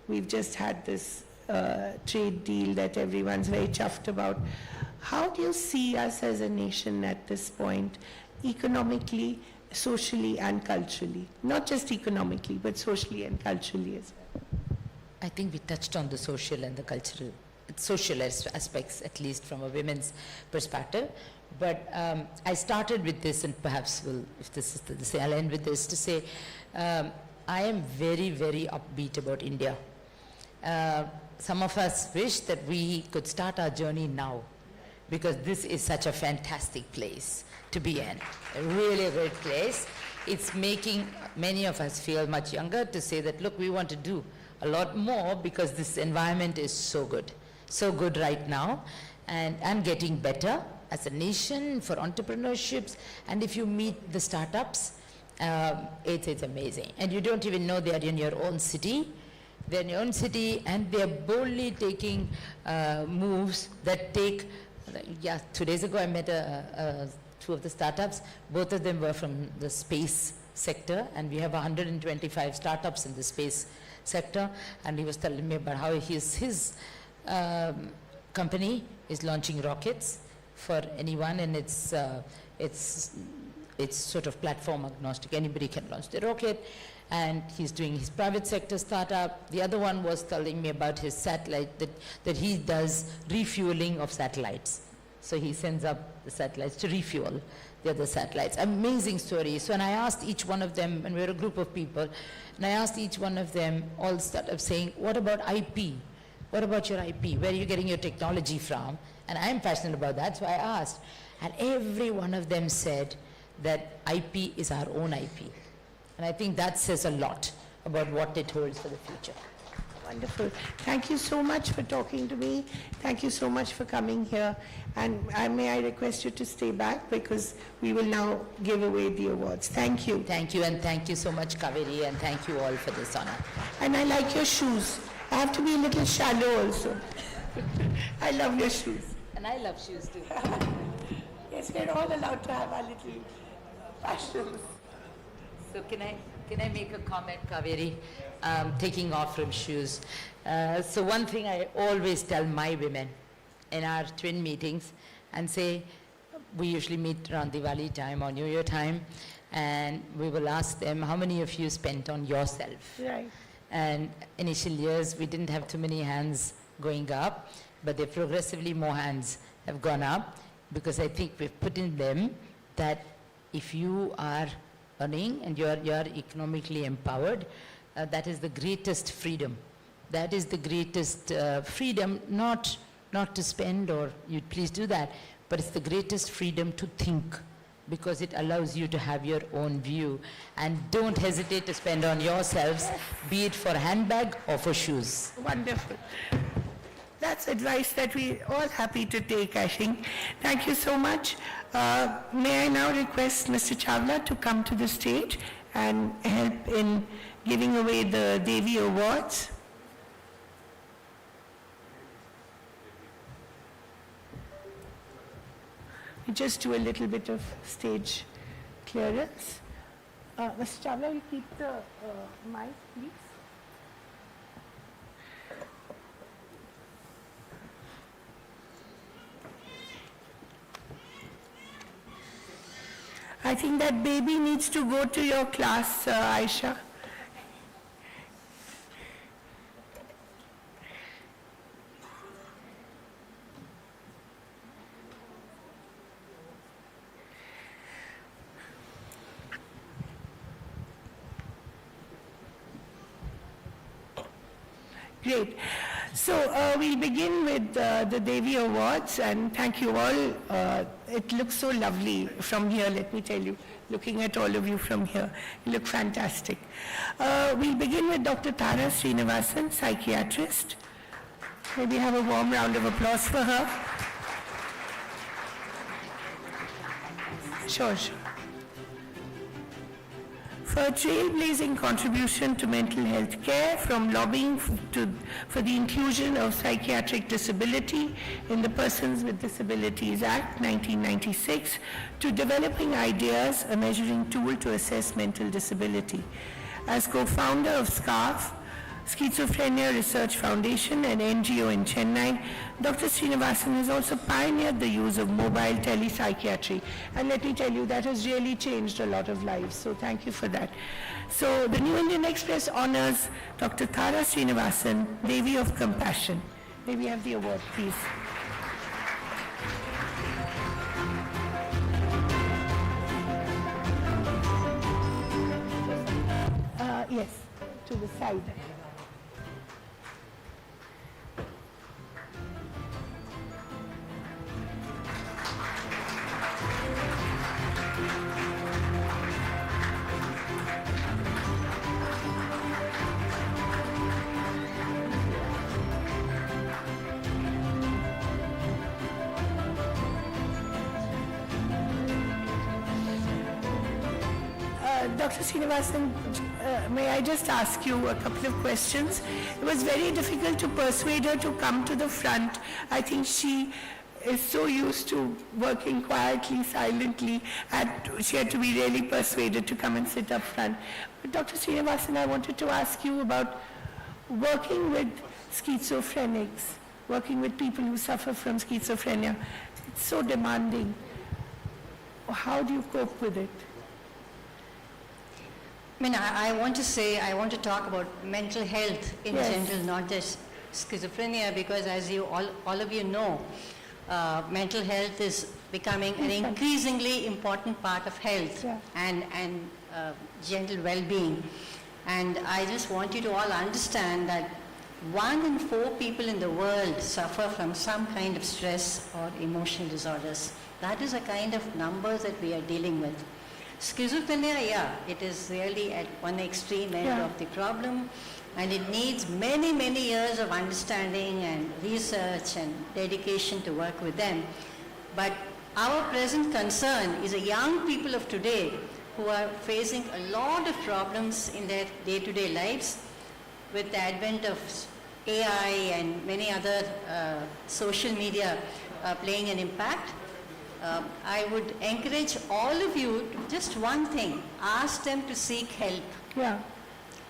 We've just had this trade deal that everyone's very chuffed about. How do you see us as a nation at this point, economically, socially, and culturally? Not just economically, but socially and culturally as well. I think we touched on the social and the cultural, social aspects, at least from a women's perspective. But I started with this, and perhaps if this is to say, I'll end with this to say, I am very, very upbeat about India. Some of us wish that we could start our journey now, because this is such a fantastic place to be in, a great place. It's making many of us feel much younger to say that, look, we want to do a lot more because this environment is so good right now, and getting better as a nation for entrepreneurships. And if you meet the startups, it's amazing. And you don't even know they are in your own city. They're in your own city, and they're boldly taking moves that take, 2 days ago I met two of the startups. Both of them were from the space sector, and we have 125 startups in the space sector. And he was telling me about how his company is launching rockets for anyone, and it's sort of platform agnostic. Anybody can launch the rocket, and he's doing his private sector startup. The other one was telling me about his satellite, that he does refueling of satellites. So he sends up the satellites to refuel the other satellites. Amazing story. So, and I asked each one of them, and we were a group of people, and I asked each one of them, all started saying, what about IP? What about your IP? Where are you getting your technology from? And I am passionate about that, so I asked. And every one of them said that IP is our own IP. And I think that says a lot about what it holds for the future. Wonderful. Thank you so much for talking to me. Thank you so much for coming here. And may I request you to stay back because we will now give away the awards. Thank you. Thank you, and thank you so much, Kaveri, and thank you all for this honor. And I like your shoes. I have to be a little shallow also. I love your shoes. And I love shoes too. Yes, we're all allowed to have our little passions. So can I make a comment, Kaveri, taking off from shoes? So one thing I always tell my women in our twin meetings and say, we usually meet around Diwali time or New Year time, and we will ask them, how many of you spent on yourself? Right. And initial years, we didn't have too many hands going up, but they progressively more hands have gone up because I think we've put in them that if you are earning and you're economically empowered, that is the greatest freedom. That is the greatest freedom, not to spend or you'd please do that, but it's the greatest freedom to think because it allows you to have your own view. And don't hesitate to spend on yourselves, be it for handbag or for shoes. Wonderful. That's advice that we're all happy to take, I think. Thank you so much. May I now request Mr. Chawla to come to the stage and help in giving away the Devi Awards. We just do a little bit of stage clearance. Mr. Chawla, you keep the mic, please. I think that baby needs to go to your class, Aisha. Great. So we'll begin with the Devi Awards, and thank you all. It looks so lovely from here, let me tell you. Looking at all of you from here, you look fantastic. We'll begin with Dr. Tara Srinivasan, psychiatrist. Maybe have a warm round of applause for her. Sure. For a trailblazing contribution to mental health care, from lobbying for the inclusion of psychiatric disability in the Persons with Disabilities Act 1996, to developing ideas, a measuring tool to assess mental disability. As co-founder of SCARF, Schizophrenia Research Foundation, an NGO in Chennai, Dr. Srinivasan has also pioneered the use of mobile telepsychiatry. And let me tell you, that has really changed a lot of lives. So thank you for that. So the New Indian Express honors Dr. Tara Srinivasan, Devi of Compassion. May we have the award, please. Yes, to the side. Dr. Srinivasan, may I just ask you a couple of questions? It was very difficult to persuade her to come to the front. I think she is so used to working quietly, silently, and she had to be really persuaded to come and sit up front. But Dr. Srinivasan, I wanted to ask you about working with schizophrenics, working with people who suffer from schizophrenia. It's so demanding. How do you cope with it? I mean, I want to talk about mental health in general, not just schizophrenia, because as you all of you know, mental health is becoming an increasingly important part of health Yeah. and general well-being. And I just want you to all understand that 1 in 4 people in the world suffer from some kind of stress or emotional disorders. That is a kind of number that we are dealing with. Schizophrenia, yeah, it is really at one extreme end Yeah. of the problem, and it needs many, many years of understanding and research and dedication to work with them. But our present concern is the young people of today who are facing a lot of problems in their day-to-day lives with the advent of AI and many other social media playing an impact. I would encourage all of you to just one thing, ask them to seek help. Yeah.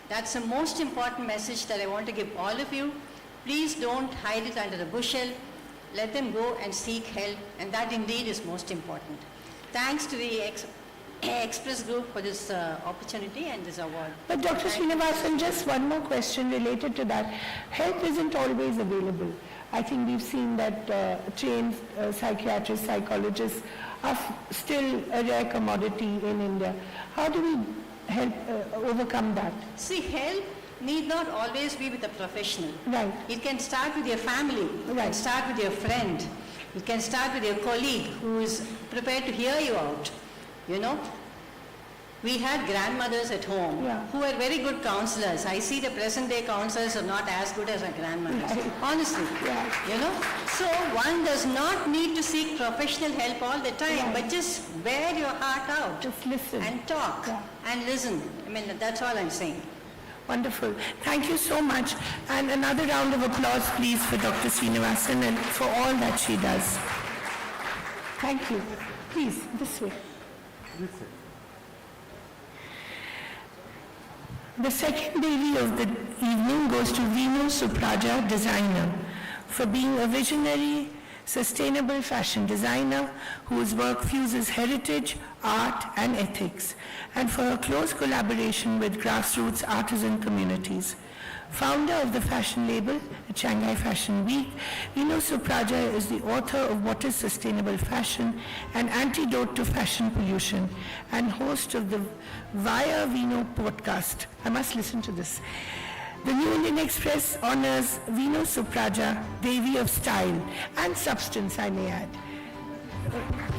That's the most important message that I want to give all of you. Please don't hide it under the bushel. Let them go and seek help, and that indeed is most important. Thanks to the Express Group for this opportunity and this award. But Dr. Srinivasan, just one more question related to that. Help isn't always available. I think we've seen that trained psychiatrists, psychologists are still a rare commodity in India. How do we help overcome that? See, help need not always be with a professional. Right. It can start with your family. It can Right. start with your friend. It can start with your colleague who is prepared to hear you out. You know, we had grandmothers at home Yeah. who were very good counselors. I see the present day counselors are not as good as our grandmothers. Right. Honestly. Yeah. You know, so one does not need to seek professional help all the time, Right. but just wear your heart out Just listen. and talk Yeah. and listen. I mean, that's all I'm saying. Wonderful. Thank you so much. And another round of applause, please, for Dr. Srinivasan and for all that she does. Thank you. Please, this way. The second Devi of the evening goes to Vino, Supraja, designer, for being a visionary, sustainable fashion designer whose work fuses heritage, art, and ethics, and for her close collaboration with grassroots artisan communities. Founder of the fashion label at Shanghai Fashion Week, Vino Supraja is the author of What is Sustainable Fashion, an antidote to fashion pollution, and host of the Via Vino podcast. I must listen to this. The New Indian Express honors Vino Supraja, Devi of Style and Substance, I may add.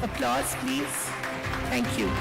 Applause, please. Thank you.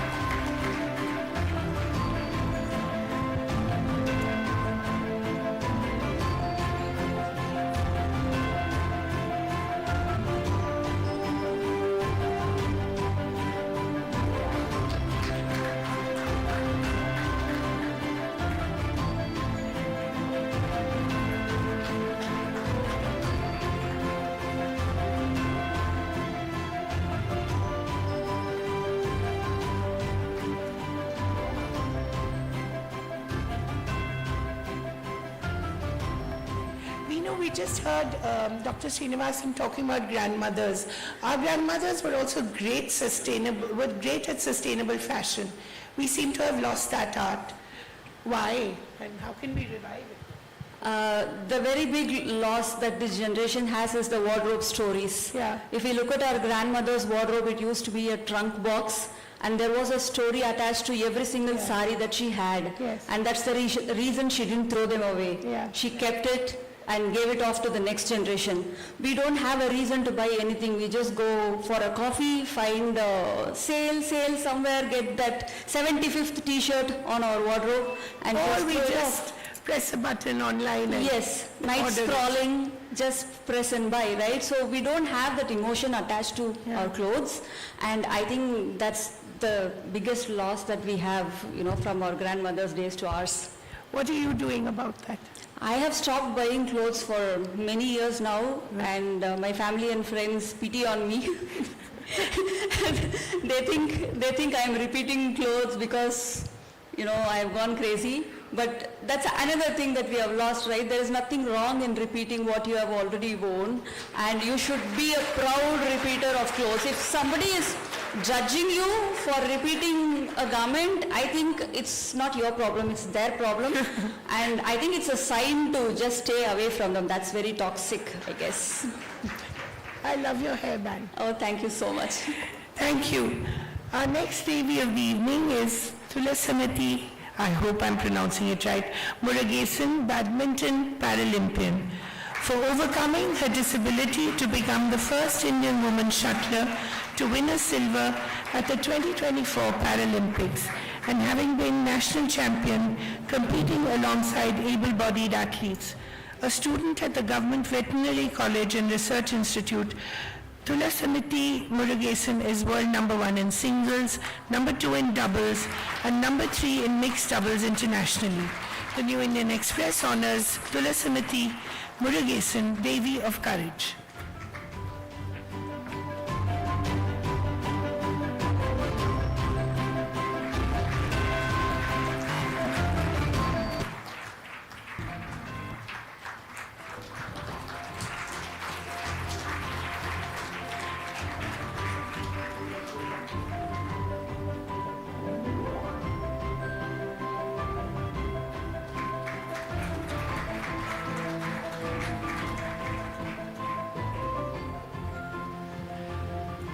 We just heard Dr. Srinivasan talking about grandmothers. Our grandmothers were also great at sustainable fashion. We seem to have lost that art. Why? And how can we revive it? The very big loss that this generation has is the wardrobe stories. Yeah. If you look at our grandmother's wardrobe, it used to be a trunk box, and there was a story attached to every single sari that she had. Yes. And that's the reason she didn't throw them away. Yeah. She kept it and gave it off to the next generation. We don't have a reason to buy anything. We just go for a coffee, find a sale somewhere, get that 75th t-shirt on our wardrobe, and Or just we throw it just off. press a button online and Yes, night order it. scrolling, just press and buy, right? So we don't have that emotion attached to our clothes, and I think that's the biggest loss that we have, from our grandmother's days to ours. What are you doing about that? I have stopped buying clothes for many years now, and my family and friends pity on me. They think I'm repeating clothes because, I've gone crazy. But that's another thing that we have lost, right? There is nothing wrong in repeating what you have already worn, and you should be a proud repeater of clothes. If somebody is judging you for repeating a garment, I think it's not your problem, it's their problem. And I think it's a sign to just stay away from them. That's very toxic, I guess. I love your hairband. Oh, thank you so much. Thank you. Our next Devi of the evening is Thulasimathi, I hope I'm pronouncing it right, Murugesan, Badminton Paralympian, for overcoming her disability to become the first Indian woman shuttler to win a silver at the 2024 Paralympics, and having been national champion competing alongside able-bodied athletes. A student at the Government Veterinary College and Research Institute, Thulasimathi Murugesan is world number 1 in singles, number 2 in doubles, and number 3 in mixed doubles internationally. The New Indian Express honors Thulasimathi Murugesan, Devi of Courage.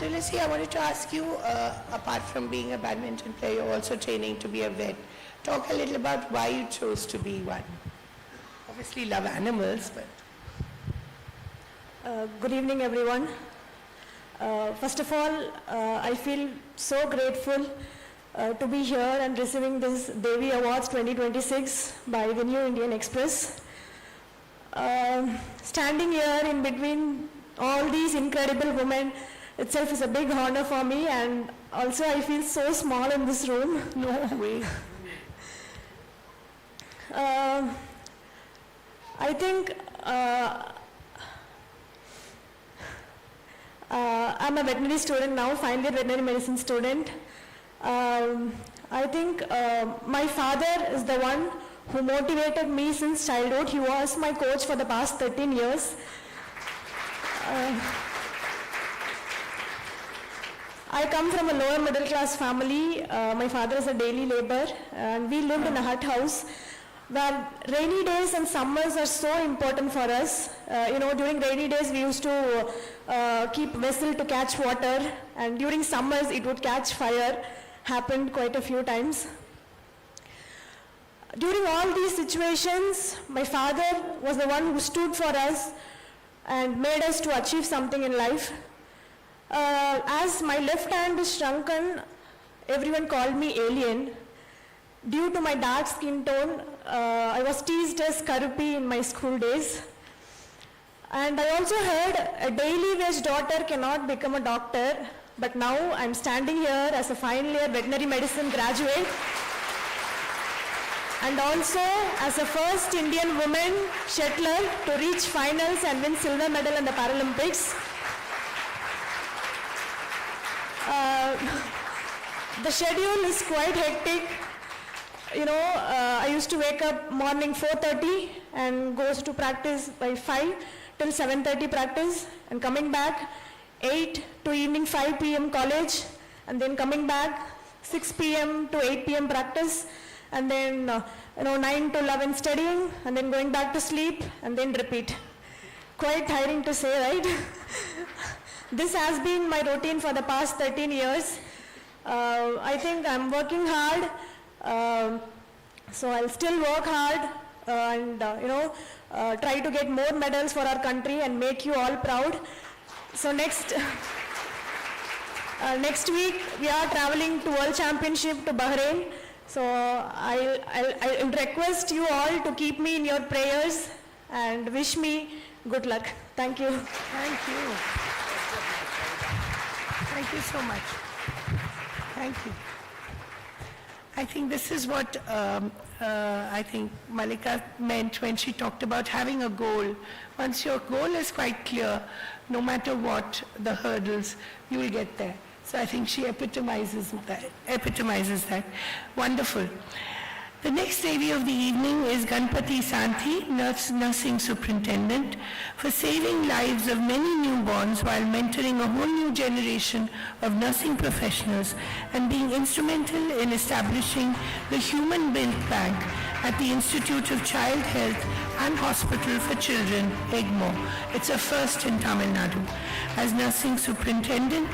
Tulasi, I wanted to ask you, apart from being a badminton player, you're also training to be a vet. Talk a little about why you chose to be one. Obviously love animals, but... Good evening, everyone. First of all, I feel so grateful to be here and receiving this Devi Awards 2026 by the New Indian Express. Standing here in between all these incredible women itself is a big honor for me, and also I feel so small in this room. No way. I think I'm a veterinary student now, final year veterinary medicine student. I think my father is the one who motivated me since childhood. He was my coach for the past 13 years. I come from a lower middle class family. My father is a daily laborer, and we lived in a hut house where rainy days and summers are so important for us. During rainy days we used to keep vessel to catch water, and during summers it would catch fire. Happened quite a few times. During all these situations, my father was the one who stood for us and made us to achieve something in life. As my left hand is shrunken, everyone called me alien. Due to my dark skin tone, I was teased as Karupi in my school days. And I also heard a daily wage daughter cannot become a doctor, but now I'm standing here as a final year veterinary medicine graduate, and also as a first Indian woman shuttler to reach finals and win silver medal in the Paralympics. The schedule is quite hectic. I used to wake up morning 4:30 and goes to practice by 5 till 7:30 practice, and coming back 8 to evening 5 p.m. college, and then coming back 6 p.m. to 8 p.m. practice, and then 9 to 11 studying, and then going back to sleep, and then repeat. Quite tiring to say, right? This has been my routine for the past 13 years. I think I'm working hard, so I'll still work hard and try to get more medals for our country and make you all proud. So next week we are traveling to World Championship to Bahrain. So I'll request you all to keep me in your prayers and wish me good luck. Thank you. Thank you. Thank you so much. Thank you. I think this is what I think Malika meant when she talked about having a goal. Once your goal is quite clear, no matter what the hurdles, you will get there. So I think she epitomizes that. Wonderful. The next Devi of the evening is Ganapathy Santhi, nursing superintendent, for saving lives of many newborns while mentoring a whole new generation of nursing professionals and being instrumental in establishing the Human Milk Bank at the Institute of Child Health and Hospital for Children, EGMO. It's a first in Tamil Nadu. As nursing superintendent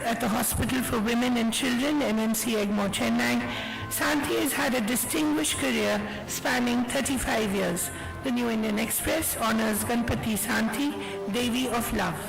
at the Hospital for Women and Children, MMC EGMO, Chennai, Santhi has had a distinguished career spanning 35 years. The New Indian Express honors Ganapathy Santhi, Devi of Love.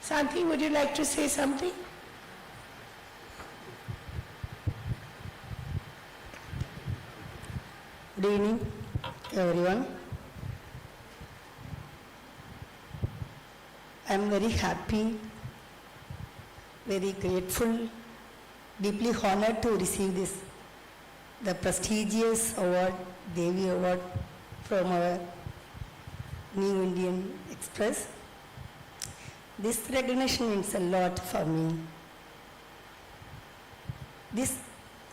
Santhi, would you like to say something? Good evening, everyone. I am very happy, very grateful, deeply honored to receive the prestigious award, Devi Award, from our New Indian Express. This recognition means a lot for me. This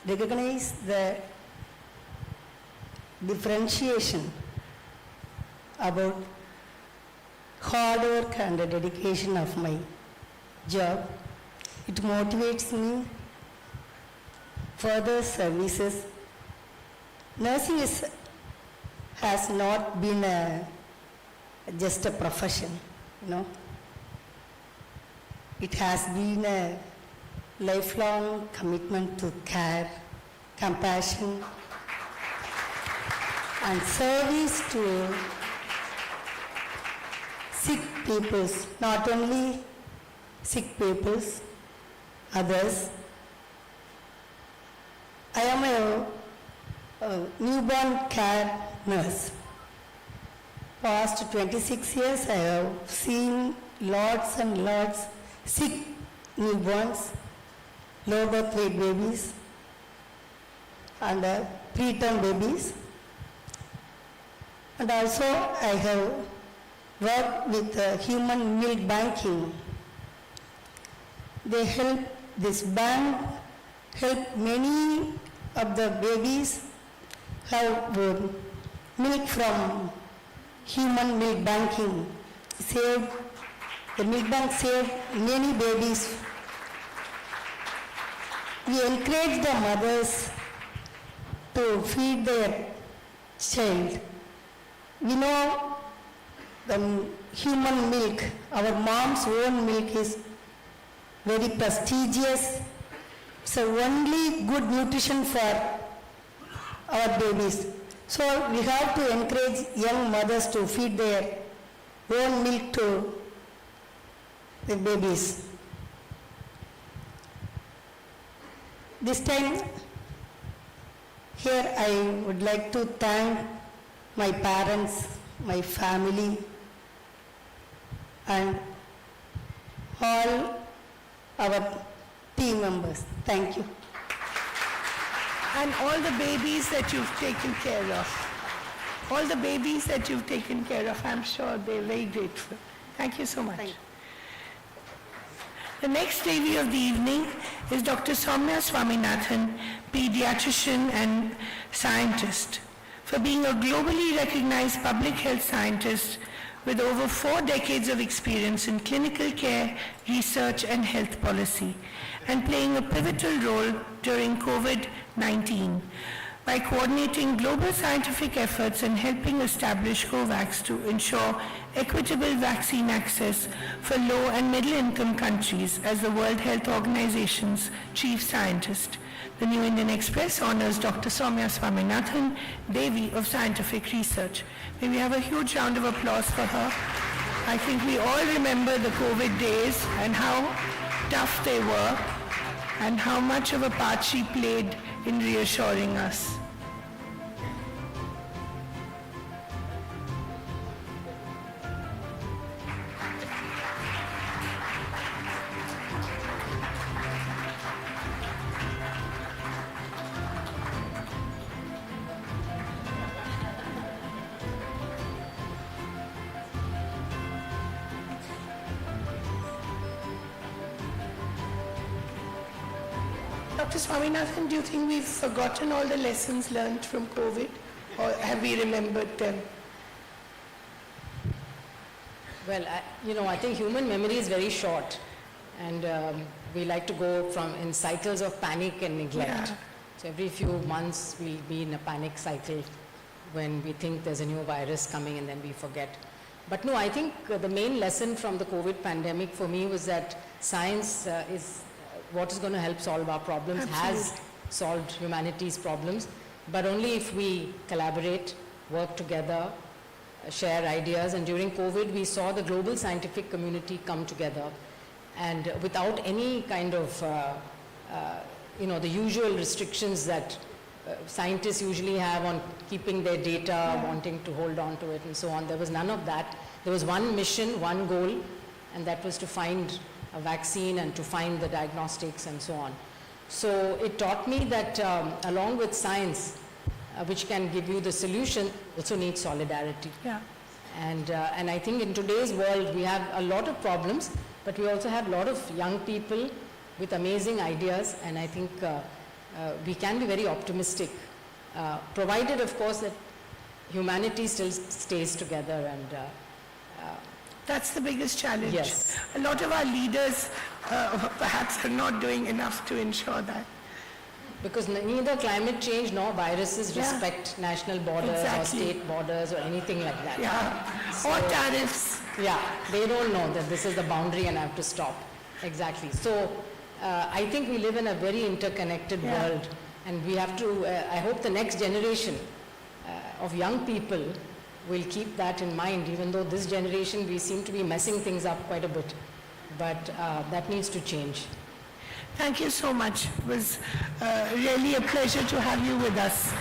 recognizes the differentiation about hard work and the dedication of my job. It motivates me further services. Nursing has not been just a profession, you know. It has been a lifelong commitment to care, compassion, and service to sick peoples, not only sick peoples, others. I am a newborn care nurse. Past 26 years, I have seen lots and lots sick newborns, low birth weight babies, and preterm babies. And also I have worked with human milk banking. They help, this bank help many of the babies have milk from human milk banking. The milk bank saved many babies. We encourage the mothers to feed their child. We know the human milk, our mom's own milk is very prestigious. So only good nutrition for our babies. So we have to encourage young mothers to feed their own milk to the babies. This time, here I would like to thank my parents, my family, and all our team members. Thank you. And all the babies that you've taken care of. All the babies that you've taken care of, I'm sure they're very grateful. Thank you so much. Thank you. The next Devi of the evening is Dr. Soumya Swaminathan, pediatrician and scientist. For being a globally recognized public health scientist with over 4 decades of experience in clinical care, research, and health policy, and playing a pivotal role during COVID-19 by coordinating global scientific efforts and helping establish COVAX to ensure equitable vaccine access for low and middle income countries as the World Health Organization's chief scientist. The New Indian Express honors Dr. Soumya Swaminathan, Devi of Scientific Research. May we have a huge round of applause for her. I think we all remember the COVID days and how tough they were and how much of a part she played in reassuring us. Dr. Swaminathan, do you think we've forgotten all the lessons learned from COVID, or have we remembered them? Well, I think human memory is very short, and we like to go in cycles of panic and neglect. Yeah. So every few months we'll be in a panic cycle when we think there's a new virus coming and then we forget. But no, I think the main lesson from the COVID pandemic for me was that science is what is going to help solve our problems, has solved humanity's problems, but only if we collaborate, work together, share ideas. And during COVID, we saw the global scientific community come together, and without any kind of, the usual restrictions that scientists usually have on keeping their data, wanting to hold on to it and so on. There was none of that. There was one mission, one goal, and that was to find a vaccine and to find the diagnostics and so on. So it taught me that along with science, which can give you the solution, also needs solidarity. Yeah. And I think in today's world, we have a lot of problems, but we also have a lot of young people with amazing ideas, and I think we can be very optimistic, provided, of course, that humanity still stays together. And That's the biggest challenge. Yes. A lot of our leaders perhaps are not doing enough to ensure that. because neither climate change nor viruses Yeah. respect national borders Exactly. or state borders or anything like that. Yeah, or tariffs. Yeah, they don't know that this is the boundary and I have to stop. Exactly. So I think we live in a very interconnected Yeah. world, and we have to, I hope the next generation of young people will keep that in mind, even though this generation we seem to be messing things up quite a bit. But that needs to change. Thank you so much. It was really a pleasure to have you with us.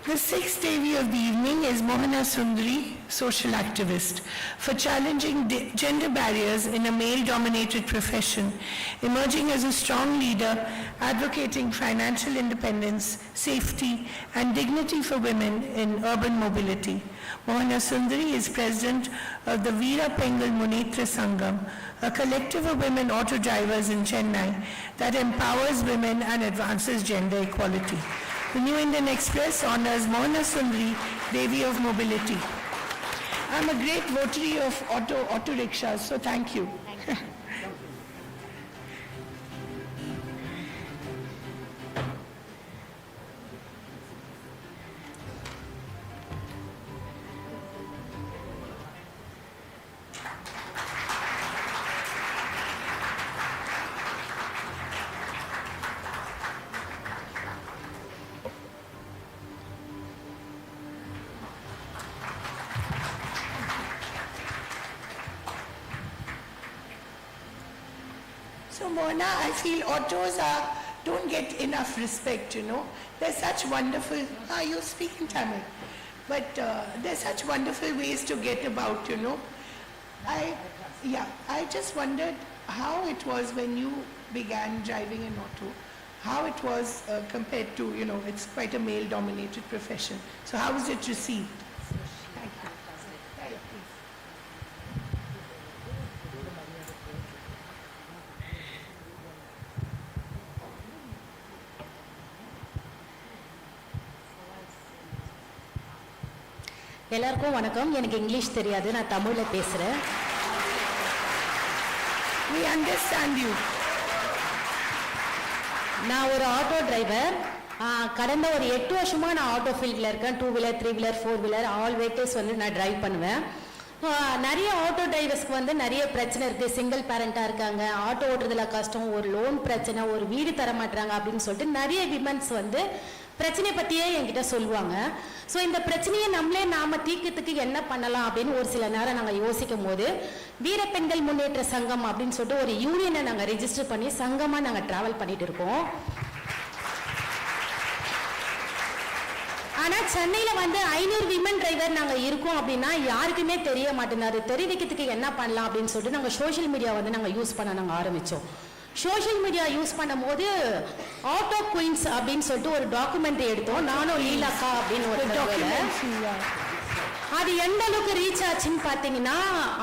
The sixth Devi of the evening is Moana Sundri, social activist, for challenging gender barriers in a male-dominated profession, emerging as a strong leader, advocating financial independence, safety, and dignity for women in urban mobility. Moana Sundri is president of the Veera Pengal Munitra Sangam, a collective of women auto drivers in Chennai that empowers women and advances gender equality. The New Indian Express honors Moana Sundri, Devi of Mobility. I'm a great votary of auto rickshaws, so thank you. So Mona, I feel autos don't get enough respect, you know. They're such wonderful, you speak in Tamil, but they're such wonderful ways to get about, you know. I just wondered how it was when you began driving an auto, how it was compared to, you know, it's quite a male-dominated profession. So how was it received? Thank you. Thank you. எல்லாருக்கும் வணக்கம். எனக்கு English தெரியாது, நான் தமிழ்ல பேசுறேன். We understand you. நான் ஒரு auto driver. கடந்த ஒரு 8 வருஷமா நான் ஆட்டோ ஃபீல்டில் இருக்கேன். 2 wheeler 3 wheeler 4 wheeler all vehicles வந்து நான் டிரைவ் பண்ணுவேன். நிறைய ஆட்டோ டிரைவர்ஸ்க்கு வந்து நிறைய பிரச்சனை இருக்குது. சிங்கிள் பேரண்டாக இருக்காங்க, ஆட்டோ ஓட்டுறதுல கஷ்டம், ஒரு லோன் பிரச்சனை, ஒரு வீடு தர மாட்டாங்க அப்படின்னு சொல்லிட்டு நிறைய விமன்ஸ் வந்து பிரச்சனையை பற்றியே என்கிட்ட சொல்லுவாங்க. ஸோ இந்த பிரச்சனையை நாம தீர்க்கிறதுக்கு என்ன பண்ணலாம் அப்படின்னு ஒரு சில நேரம் நாங்கள் யோசிக்கும் போது வீர பெண்கள் முன்னேற்ற சங்கம் அப்படின்னு சொல்லிட்டு ஒரு யூனியனை நாங்கள் ரெஜிஸ்டர் பண்ணி சங்கமாக நாங்கள் ட்ராவல் பண்ணிட்டு இருக்கோம். ஆனால் சென்னையில் வந்து 500 விமன் டிரைவர் நாங்கள் இருக்கோம் அப்படின்னா யாருக்குமே தெரிய மாட்டேங்குது. அது தெரிவிக்கிறதுக்கு என்ன பண்ணலாம் அப்படின்னு சொல்லிட்டு நாங்கள் சோஷியல் மீடியா வந்து நாங்கள் யூஸ் பண்ண நாங்கள் ஆரம்பித்தோம். சோஷியல் மீடியா யூஸ் பண்ணும் போது ஆட்டோ குயின்ஸ் அப்படின்னு சொல்லிட்டு ஒரு டாக்குமெண்ட்ரி எடுத்தோம். நானும் லீலாக்கா அப்படின்னு ஒரு அது எந்த அளவுக்கு ரீச் ஆச்சுன்னு பார்த்தீங்கன்னா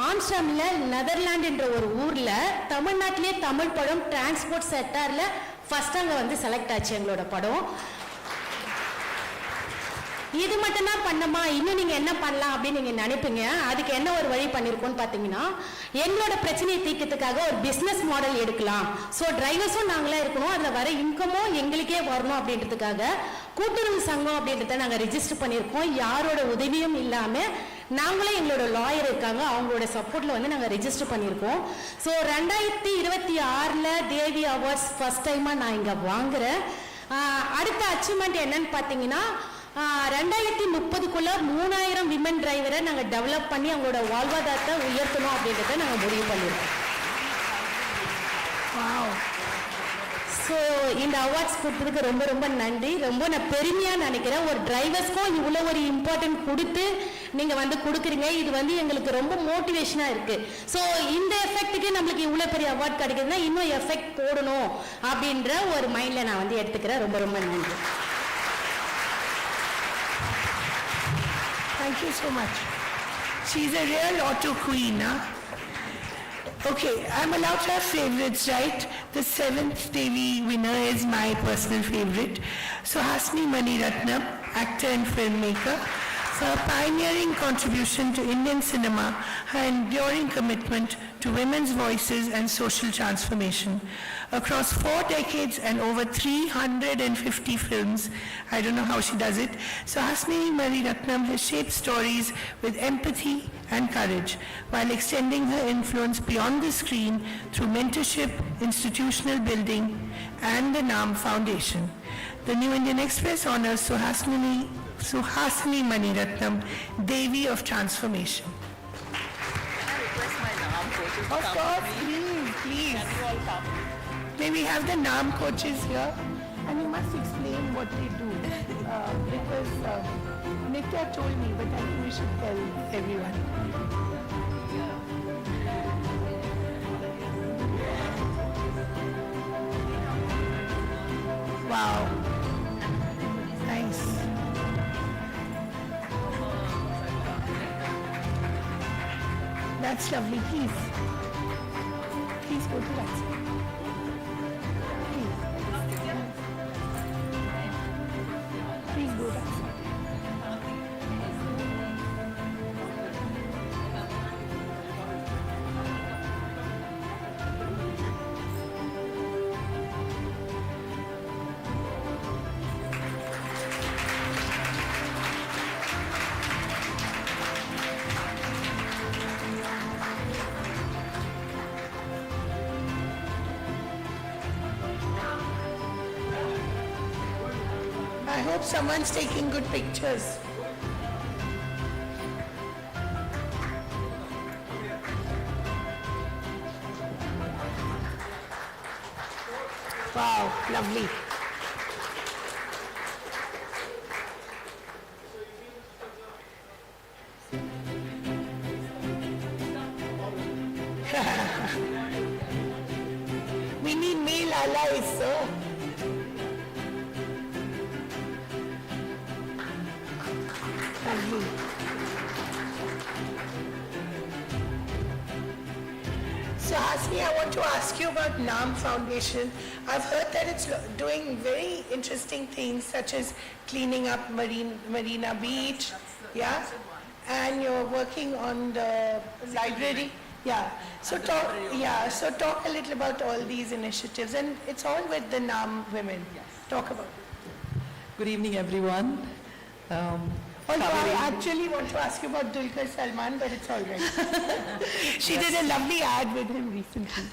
ஆம்ஸ்டர்டாம்ல நெதர்லாண்டுன்ற ஒரு ஊர்ல தமிழ்நாட்டிலே தமிழ் படம் டிரான்ஸ்போர்ட் செக்டார்ல ஃபர்ஸ்ட் அங்க வந்து செலக்ட் ஆச்சு எங்களோட படம். இது மட்டும் தான் பண்ணமா, இன்னும் நீங்க என்ன பண்ணலாம் அப்படின்னு நீங்க நினைப்பீங்க. அதுக்கு என்ன ஒரு வழி பண்ணிருக்கோம்னு பாத்தீங்கன்னா, எங்களோட பிரச்சனையை தீர்க்கிறதுக்காக ஒரு பிசினஸ் மாடல் எடுக்கலாம். ஸோ டிரைவர்ஸும் நாங்களே இருக்கணும், அதுல வர இன்கமும் எங்களுக்கே வரணும் அப்படின்றதுக்காக கூட்டுறவு சங்கம் அப்படின்றத நாங்க ரெஜிஸ்டர் பண்ணியிருக்கோம். யாரோட உதவியும் இல்லாம நாங்களே எங்களோட லாயர் இருக்காங்க, அவங்களோட சப்போர்ட்ல வந்து நாங்க ரெஜிஸ்டர் பண்ணியிருக்கோம். ஸோ 2026 தேவி அவார்ட்ஸ் ஃபர்ஸ்ட் டைமா நான் இங்க வாங்குறேன். அடுத்த அச்சீவ்மெண்ட் என்னன்னு பாத்தீங்கன்னா 2030க்குள்ள 3000 விமன் டிரைவரை நாங்க டெவலப் பண்ணி அவங்களோட வாழ்வாதாரத்தை உயர்த்தணும் அப்படின்றத நாங்க முடிவு பண்ணிருக்கோம். ஸோ இந்த அவார்ட்ஸ் கொடுத்ததுக்கு ரொம்ப ரொம்ப நன்றி. ரொம்ப நான் பெருமையா நினைக்கிறேன். ஒரு டிரைவர்ஸ்க்கும் இவ்வளோ ஒரு இம்பார்ட்டன்ட் கொடுத்து நீங்க வந்து கொடுக்குறீங்க. இது வந்து எங்களுக்கு ரொம்ப மோட்டிவேஷனா இருக்கு. ஸோ இந்த எஃபெக்ட்டுக்கு நம்மளுக்கு இவ்வளோ பெரிய அவார்ட் கிடைக்குதுன்னா இன்னும் எஃபெக்ட் போடணும் அப்படின்ற ஒரு மைண்ட்ல நான் வந்து எடுத்துக்கிறேன். ரொம்ப ரொம்ப நன்றி. Thank you so much. She's a real auto queen, huh? Okay, I'm allowed to have favorites, right? The 7th Devi winner is my personal favorite. Suhasini Ratnam, actor and filmmaker. For her pioneering contribution to Indian cinema, her enduring commitment to women's voices and social transformation. Across 4 decades and over 350 films, I don't know how she does it, Suhasini Ratnam has shaped stories with empathy and courage, while extending her influence beyond the screen through mentorship, institutional building, and the NAM Foundation. The New Indian Express honors Suhasini Ratnam, Devi of Transformation. Of course, please. May we have the NAM coaches here? And you must explain what they do. Because Nitya told me, but I think we should tell everyone. Wow. Nice. That's lovely. Please go to that side. Please go that side. I hope someone's taking good pictures. Wow, lovely. We need male allies, sir. Lovely. So Hasni, I want to ask you about NAM Foundation. I've heard that it's doing very interesting things such as cleaning up Marina Beach, yeah? And you're working on the library. Yeah. So talk a little about all these initiatives, and it's all with the NAM women. Talk about it. Good evening, everyone. Although I actually want to ask you about Dulquer Salman, but it's all right. She did a lovely ad with him recently.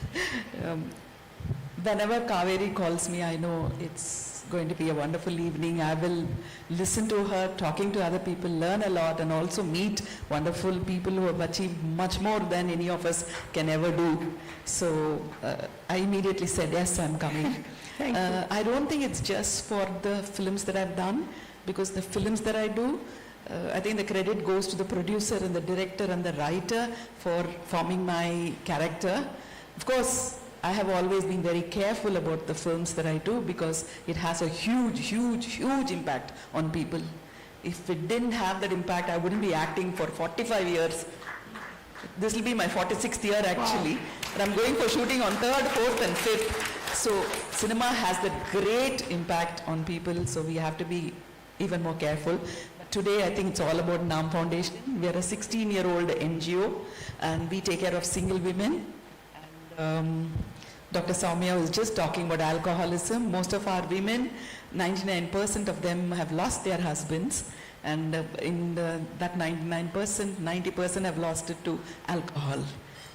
Whenever Kaveri calls me, I know it's going to be a wonderful evening. I will listen to her, talking to other people, learn a lot, and also meet wonderful people who have achieved much more than any of us can ever do. So I immediately said, yes, I'm coming. Thank you. I don't think it's just for the films that I've done, because the films that I do, I think the credit goes to the producer and the director and the writer for forming my character. Of course, I have always been very careful about the films that I do because it has a huge, huge, huge impact on people. if it didn't have that impact, I wouldn't be acting for 45 years. This will be my 46th year actually. And I'm going for shooting on 3rd, 4th and 5th. So cinema has that great impact on people, so we have to be even more careful. Today I think it's all about NAM Foundation. We are a 16-year-old NGO and we take care of single women. And, Dr. Soumya was just talking about alcoholism. Most of our women, 99% of them have lost their husbands. And that 99%, 90% have lost it to alcohol.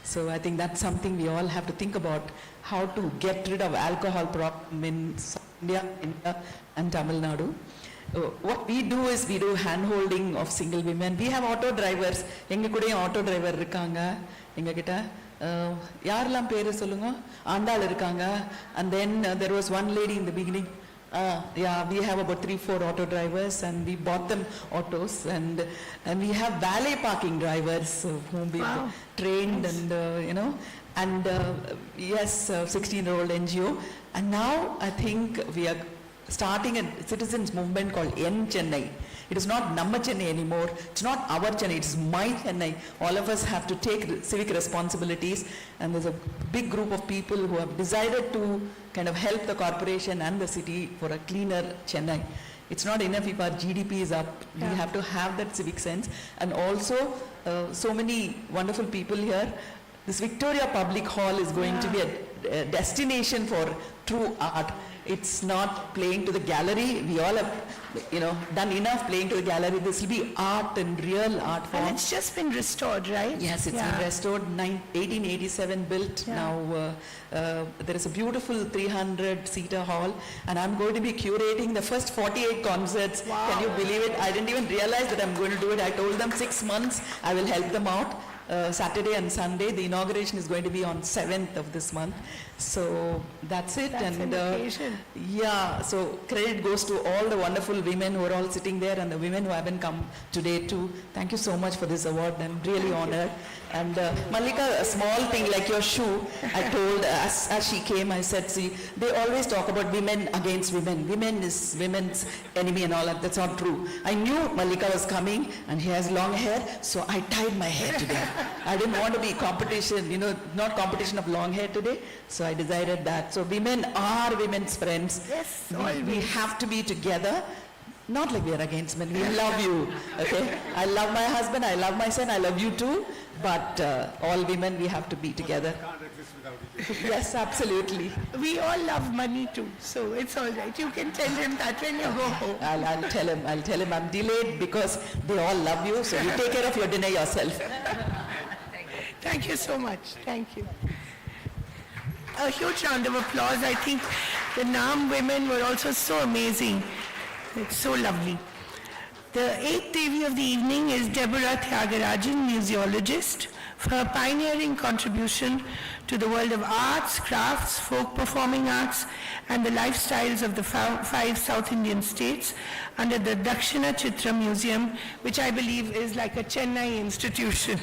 So I think that's something we all have to think about, how to get rid of alcohol problem in South India and Tamil Nadu. What we do is we do hand-holding of single women. We have auto drivers. Enga kuda auto driver irukanga. Enga kita yaarlam peru solunga. Andal irukanga. And then there was one lady in the beginning. Yeah, we have about 3-4 auto drivers and we bought them autos, and we have valet parking drivers whom we trained. Nice. And and yes, 16-year-old NGO, and now I think we are starting a citizens movement called N Chennai. It is not Namma Chennai anymore. It's not our Chennai, it's my Chennai. All of us have to take civic responsibilities, and there's a big group of people who have decided to kind of help the corporation and the city for a cleaner Chennai. It's not enough if our GDP is up. We have to have that civic sense. And also, so many wonderful people here. This Victoria Public Hall is going to be a destination for true art. It's not playing to the gallery. We all have, done enough playing to the gallery. This will be art and real art form. And it's just been restored, right? Yes, it's been restored, 1887 built. Now there is a beautiful 300-seater hall, and I'm going to be curating the first 48 concerts. Wow. Can you believe it? I didn't even realize that I'm going to do it. I told them 6 months I will help them out. Saturday and Sunday. The inauguration is going to be on 7th of this month. So that's it. That's an occasion. Yeah, so credit goes to all the wonderful women who are all sitting there and the women who haven't come today too. Thank you so much for this award. I'm really honored. And Malika, a small thing like your shoe, I told as she came, I said, see, they always talk about women against women. Women is women's enemy and all that. That's not true. I knew Malika was coming and he has long hair, so I tied my hair today. I didn't want to be competition, not competition of long hair today. So I decided that. So women are women's friends. Yes, we have to be together. Not like we are against men. We love you. Okay? I love my husband. I love my son. I love you too. But all women, we have to be together. Can't exist without each other. Yes, absolutely. We all love money too, so it's all right. You can tell him that when you go home. I'll tell him. I'll tell him I'm delayed because they all love you. So you take care of your dinner yourself. Thank you so much. Thank you. A huge round of applause. I think the NAM women were also so amazing. It's so lovely. The 8th Devi of the evening is Deborah Thiagarajan, museologist, for her pioneering contribution to the world of arts, crafts, folk performing arts, and the lifestyles of the 5 South Indian states under the Dakshina Chitra Museum, which I believe is like a Chennai institution.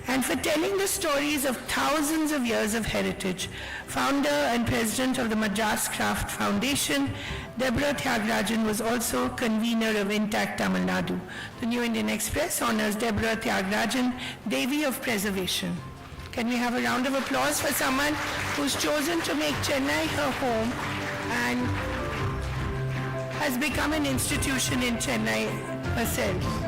And for telling the stories of thousands of years of heritage. Founder and president of the Madras Craft Foundation, Deborah Thiagarajan was also convener of Intact Tamil Nadu. The New Indian Express honors Deborah Thiagarajan, Devi of Preservation. Can we have a round of applause for someone who's chosen to make Chennai her home and has become an institution in Chennai herself?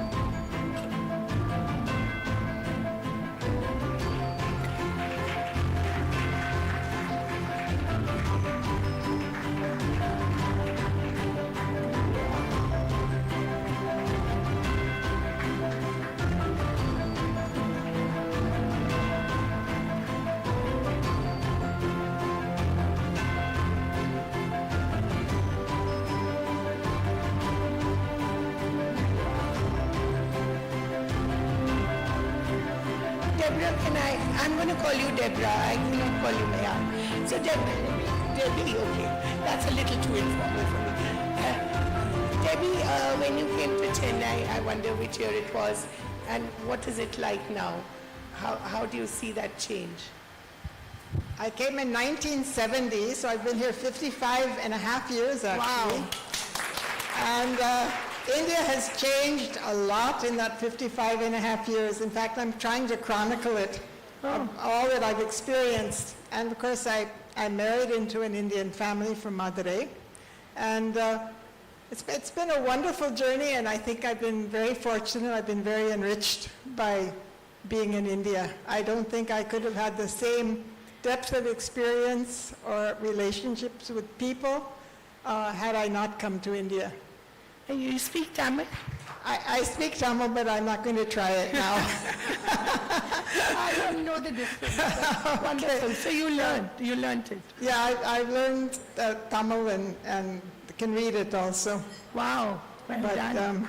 I'm going to call you Deborah, I cannot call you Maya. So Debbie, okay, that's a little too informal for me. Debbie, when you came to Chennai, I wonder which year it was, and what is it like now? How do you see that change? I came in 1970, so I've been here 55 and a half years actually. Wow. And India has changed a lot in that 55 and a half years. In fact, I'm trying to chronicle it, of all that I've experienced. And of course, I married into an Indian family from Madurai. And it's been a wonderful journey, and I think I've been very fortunate. I've been very enriched by being in India. I don't think I could have had the same depth of experience or relationships with people had I not come to India. And you speak Tamil? I speak Tamil, but I'm not going to try it now. I don't know the difference. Wonderful. So you learned it. Yeah, I've learned Tamil and can read it also. Wow, well done.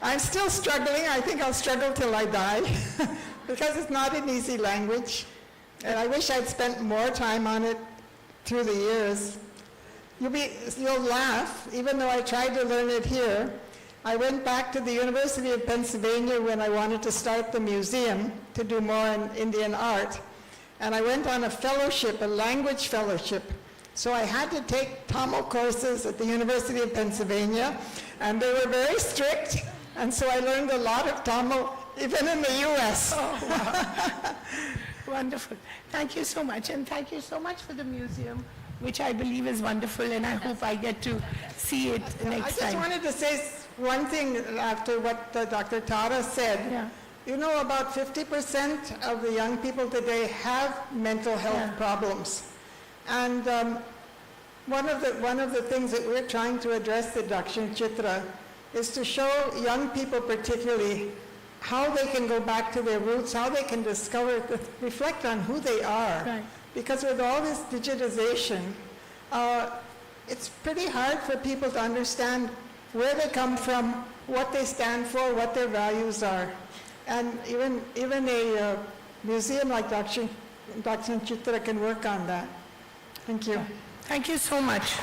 I'm still struggling. I think I'll struggle till I die because it's not an easy language. And I wish I'd spent more time on it through the years. You'll laugh, even though I tried to learn it here. I went back to the University of Pennsylvania when I wanted to start the museum to do more in Indian art. And I went on a fellowship, a language fellowship. So I had to take Tamil courses at the University of Pennsylvania, and they were very strict. And so I learned a lot of Tamil, even in the US. Oh, wow. Wonderful. Thank you so much. And thank you so much for the museum, which I believe is wonderful, and I hope I get to see it next time. I just wanted to say one thing after what Dr. Tara said. Yeah. You know, about 50% of the young people today have mental health problems. And one of the things that we're trying to address at Dakshin Chitra is to show young people particularly how they can go back to their roots, how they can discover, reflect on who they are. Right. Because with all this digitization, it's pretty hard for people to understand where they come from, what they stand for, what their values are. And even a museum like Dakshin Chitra can work on that. Thank you. Thank you so much.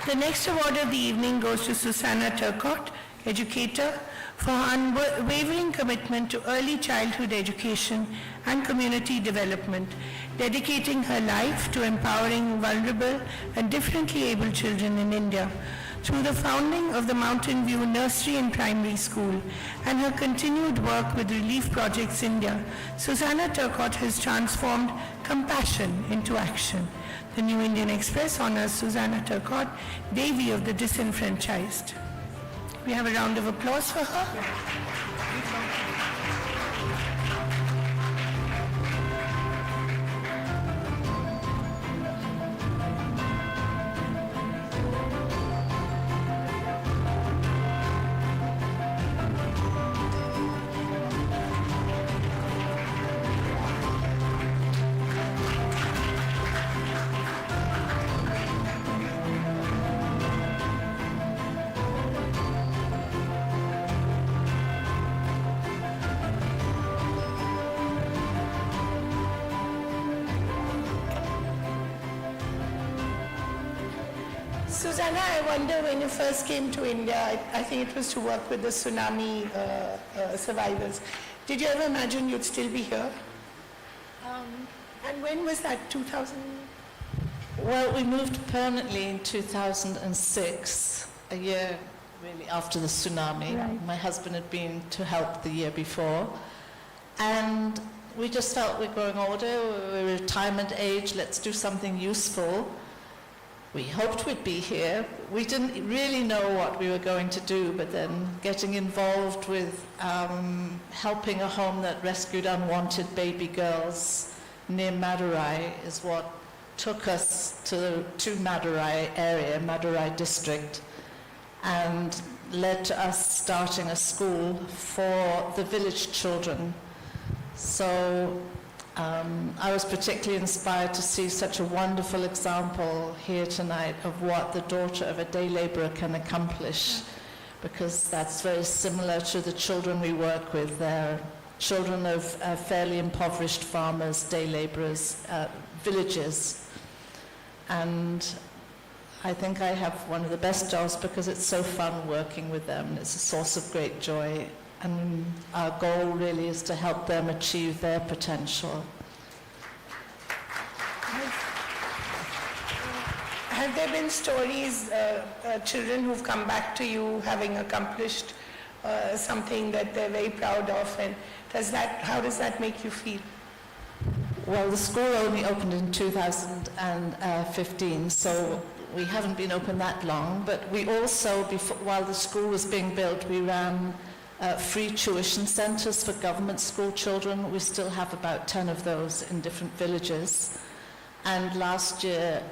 The next award of the evening goes to Susanna Turkot, educator, for her unwavering commitment to early childhood education and community development, dedicating her life to empowering vulnerable and differently abled children in India. Through the founding of the Mountain View Nursery and Primary School and her continued work with Relief Projects India, Susanna Turkot has transformed compassion into action. The New Indian Express honors Susanna Turkot, Devi of the Disenfranchised. We have a round of applause for her. Susanna, I wonder when you first came to India, I think it was to work with the tsunami survivors. Did you ever imagine you'd still be here? And when was that, 2000? Well, we moved permanently in 2006, a year really after the tsunami. Right. My husband had been to help the year before. And we just felt we're growing older, we're retirement age, let's do something useful. We hoped we'd be here. We didn't really know what we were going to do, but then getting involved with helping a home that rescued unwanted baby girls near Madurai is what took us to Madurai area, Madurai district, and led to us starting a school for the village children. So I was particularly inspired to see such a wonderful example here tonight of what the daughter of a day laborer can accomplish, because that's very similar to the children we work with. They're children of fairly impoverished farmers, day laborers, villages. And I think I have one of the best jobs because it's so fun working with them. It's a source of great joy. And our goal really is to help them achieve their potential. have there been stories, children who've come back to you having accomplished something that they're very proud of, and how does that make you feel? Well, the school only opened in 2015, so we haven't been open that long, but we also, while the school was being built, we ran free tuition centres for government school children. We still have about 10 of those in different villages. And last year,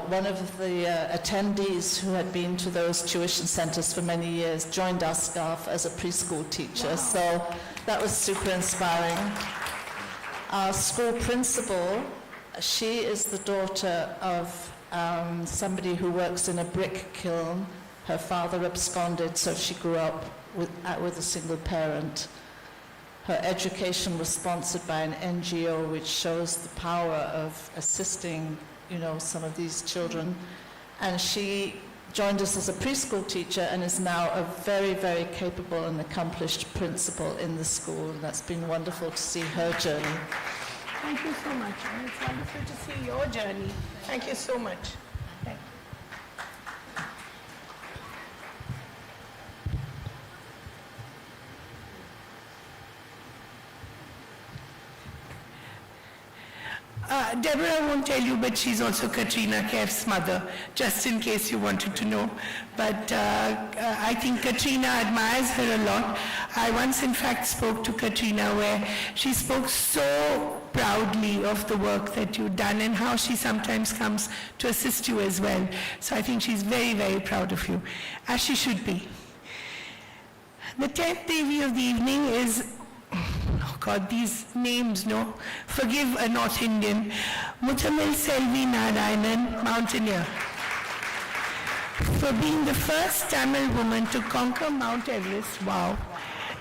one of the attendees who had been to those tuition centres for many years joined our staff as a preschool teacher. Wow. So that was super inspiring. Our school principal, she is the daughter of somebody who works in a brick kiln. Her father absconded, so she grew up with a single parent. Her education was sponsored by an NGO, which shows the power of assisting, some of these children. And she joined us as a preschool teacher and is now a very, very capable and accomplished principal in the school. And that's been wonderful to see her journey. Thank you so much. And it's wonderful to see your journey. Thank you so much. Thank you. Deborah won't tell you, but she's also Katrina Kaif's mother, just in case you wanted to know. But I think Katrina admires her a lot. I once, in fact, spoke to Katrina where she spoke so proudly of the work that you've done and how she sometimes comes to assist you as well. So I think she's very, very proud of you, as she should be. The 10th Devi of the evening is, oh God, these names, no? Forgive a North Indian. Mutamil Selvi Narayanan, mountaineer. For being the first Tamil woman to conquer Mount Everest, wow,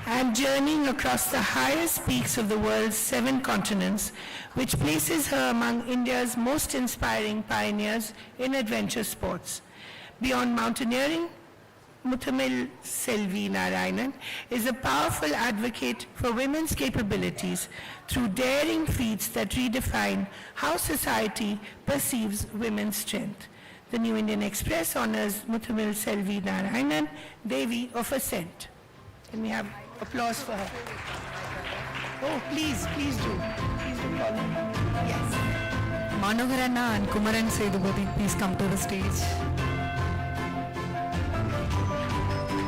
and journeying across the highest peaks of the world's 7 continents, which places her among India's most inspiring pioneers in adventure sports. Beyond mountaineering, Mutamil Selvi Narayanan is a powerful advocate for women's capabilities through daring feats that redefine how society perceives women's strength. The New Indian Express honors Mutamil Selvi Narayanan, Devi of Ascent. Can we have applause for her? Oh, please do. Please do call her. Yes. Manogaranna and Kumaran Sedupati, please come to the stage.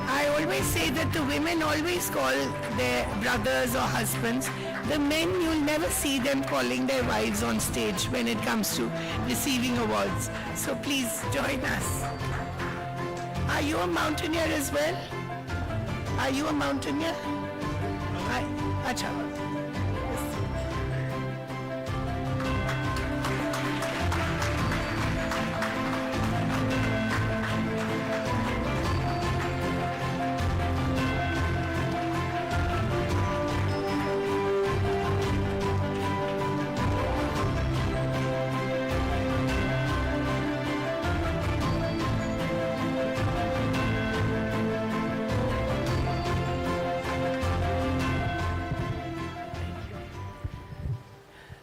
I always say that the women always call their brothers or husbands. The men, you'll never see them calling their wives on stage when it comes to receiving awards. So please join us. Are you a mountaineer as well? Are you a mountaineer? Acha.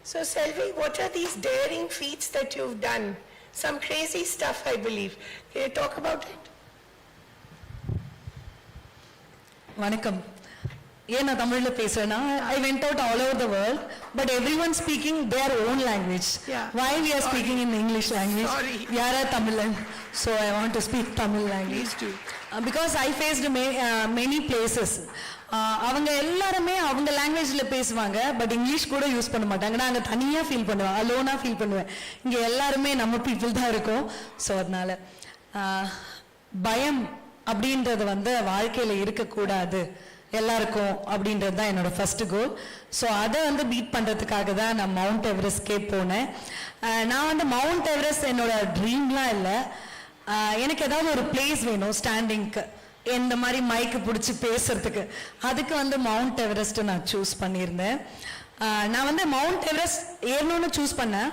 So Selvi, what are these daring feats that you've done? Some crazy stuff, I believe. Can you talk about it? Vanakkam. ஏன் நான் தமிழ்ல பேசுறேன்னா I went out all over the world, but everyone speaking their own language. Yeah. Why we are speaking in English language? Sorry. We are a Tamilan, so I want to speak Tamil language. Please do. Because I faced many places. அவங்க எல்லாருமே அவங்க லாங்குவேஜ்ல பேசுவாங்க, but English கூட use பண்ண மாட்டாங்க. நான் அங்கே தனியா ஃபீல் பண்ணுவேன், அலோனா ஃபீல் பண்ணுவேன். இங்கே எல்லாருமே நம்ம பீப்புள் தான் இருக்கோம். ஸோ அதனால பயம் அப்படின்றது வாழ்க்கையில இருக்கக்கூடாது எல்லாருக்கும் அப்படின்றது தான் என்னோட ஃபர்ஸ்ட் கோல். ஸோ அதை பீட் பண்ணுறதுக்காக தான் நான் மவுண்ட் எவரெஸ்ட்கே போனேன். நான் மவுண்ட் எவரெஸ்ட் என்னோட ட்ரீம்லாம் இல்லை. எனக்கு ஏதாவது ஒரு பிளேஸ் வேணும் ஸ்டாண்டிங்க்கு, இந்த மாதிரி மைக்கு பிடிச்சி பேசுறதுக்கு. அதுக்கு மவுண்ட் எவரெஸ்ட் நான் சூஸ் பண்ணியிருந்தேன். நான் மவுண்ட் எவரெஸ்ட் ஏறணும்னு சூஸ் பண்ணேன்.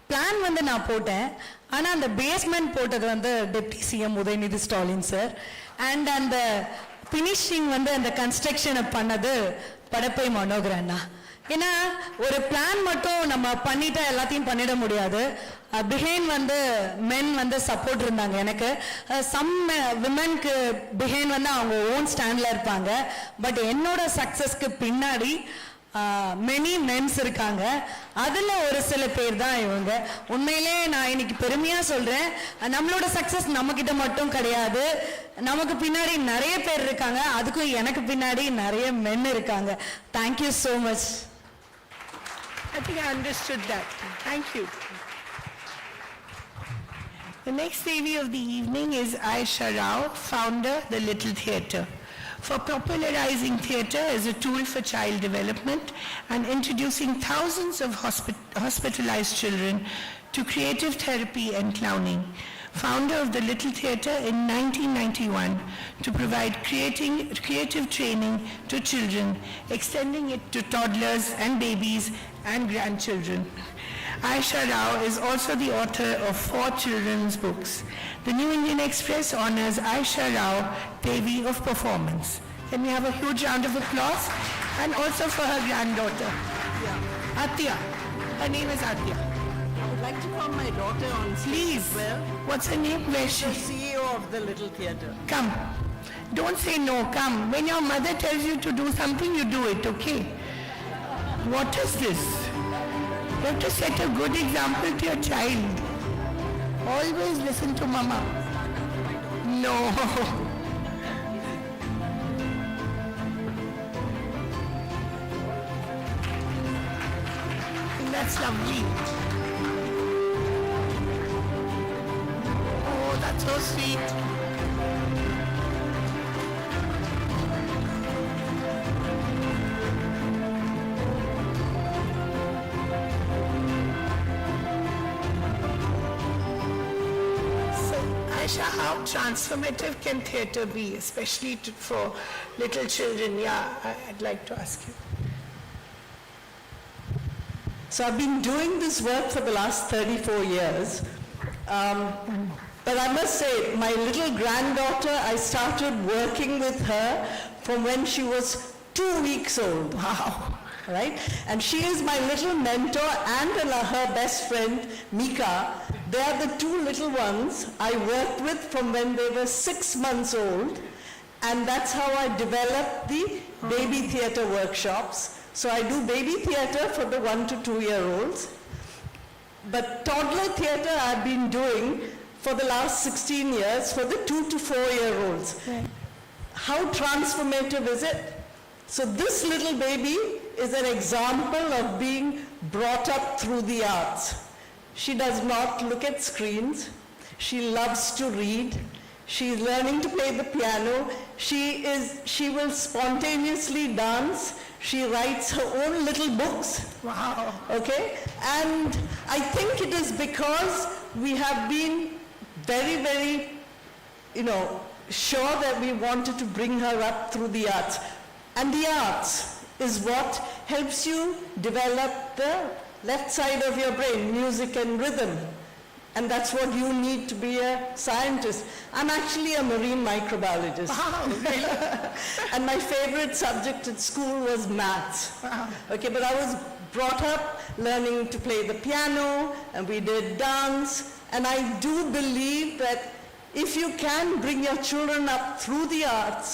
பிளான் நான் போட்டேன். ஆனால் அந்த பேஸ்மெண்ட் போட்டது deputy CM Udhayanidhi Stalin sir. And அந்த ஃபினிஷிங் அந்த கன்ஸ்ட்ரக்ஷனை பண்ணது படப்பை மனோகரண்ணா. ஏன்னா ஒரு பிளான் மட்டும் நம்ம பண்ணிட்டா எல்லாத்தையும் பண்ணிட முடியாது. பிஹைண்ட் வந்து மென் வந்து சப்போர்ட் இருந்தாங்க எனக்கு. சம் விமென்க்கு பிஹைண்ட் வந்து அவங்க ஓன் ஸ்டாண்ட்ல இருப்பாங்க. பட் என்னோட சக்சஸ்க்கு பின்னாடி மெனி மென்ஸ் இருக்காங்க. அதுல ஒரு சில பேர் தான் இவங்க. உண்மையிலே நான் இன்னைக்கு பெருமையா சொல்றேன், நம்மளோட சக்சஸ் நம்ம கிட்ட மட்டும் கிடையாது, நமக்கு பின்னாடி நிறைய பேர் இருக்காங்க. அதுக்கும் எனக்கு பின்னாடி நிறைய மென் இருக்காங்க. Thank you so much. I think I understood that. Thank you. The next Devi of the evening is Aisha Rao, founder, The Little Theatre. For popularizing theatre as a tool for child development and introducing thousands of hospitalized children to creative therapy and clowning. Founder of the Little Theatre in 1991 to provide creative training to children, extending it to toddlers and babies and grandchildren. Aisha Rao is also the author of 4 children's books. The New Indian Express honors Aisha Rao, Devi of Performance. Can we have a huge round of applause? And also for her granddaughter, Atya. Her name is Atya. I would like to call my daughter on stage. Please. as well. What's her name? Where is The she? CEO of the Little Theatre. Come. Don't say no, come. When your mother tells you to do something, you do it, okay? What is this? You have to set a good example to your child. Always listen to mama. No. That's lovely. Oh, that's so sweet. Aisha, how transformative can theatre be, especially for little children? Yeah, I'd like to ask you. So I've been doing this work for the last 34 years. But I must say, my little granddaughter, I started working with her from when she was 2 weeks old. Wow. Right? And she is my little mentor and her best friend, Mika. They are the 2 little ones I worked with from when they were 6 months old. And that's how I developed the baby theatre workshops. So I do baby theatre for the 1 to 2 year olds. But toddler theatre I've been doing for the last 16 years for the 2 to 4 year olds. Right. How transformative is it? So this little baby is an example of being brought up through the arts. She does not look at screens. She loves to read. She's learning to play the piano. She will spontaneously dance. She writes her own little books. Wow. Okay? And I think it is because we have been very, very, sure that we wanted to bring her up through the arts. And the arts is what helps you develop the left side of your brain, music and rhythm. And that's what you need to be a scientist. I'm actually a marine microbiologist. Wow, really? And my favorite subject at school was maths. Wow. Okay, but I was brought up learning to play the piano, and we did dance. And I do believe that if you can bring your children up through the arts,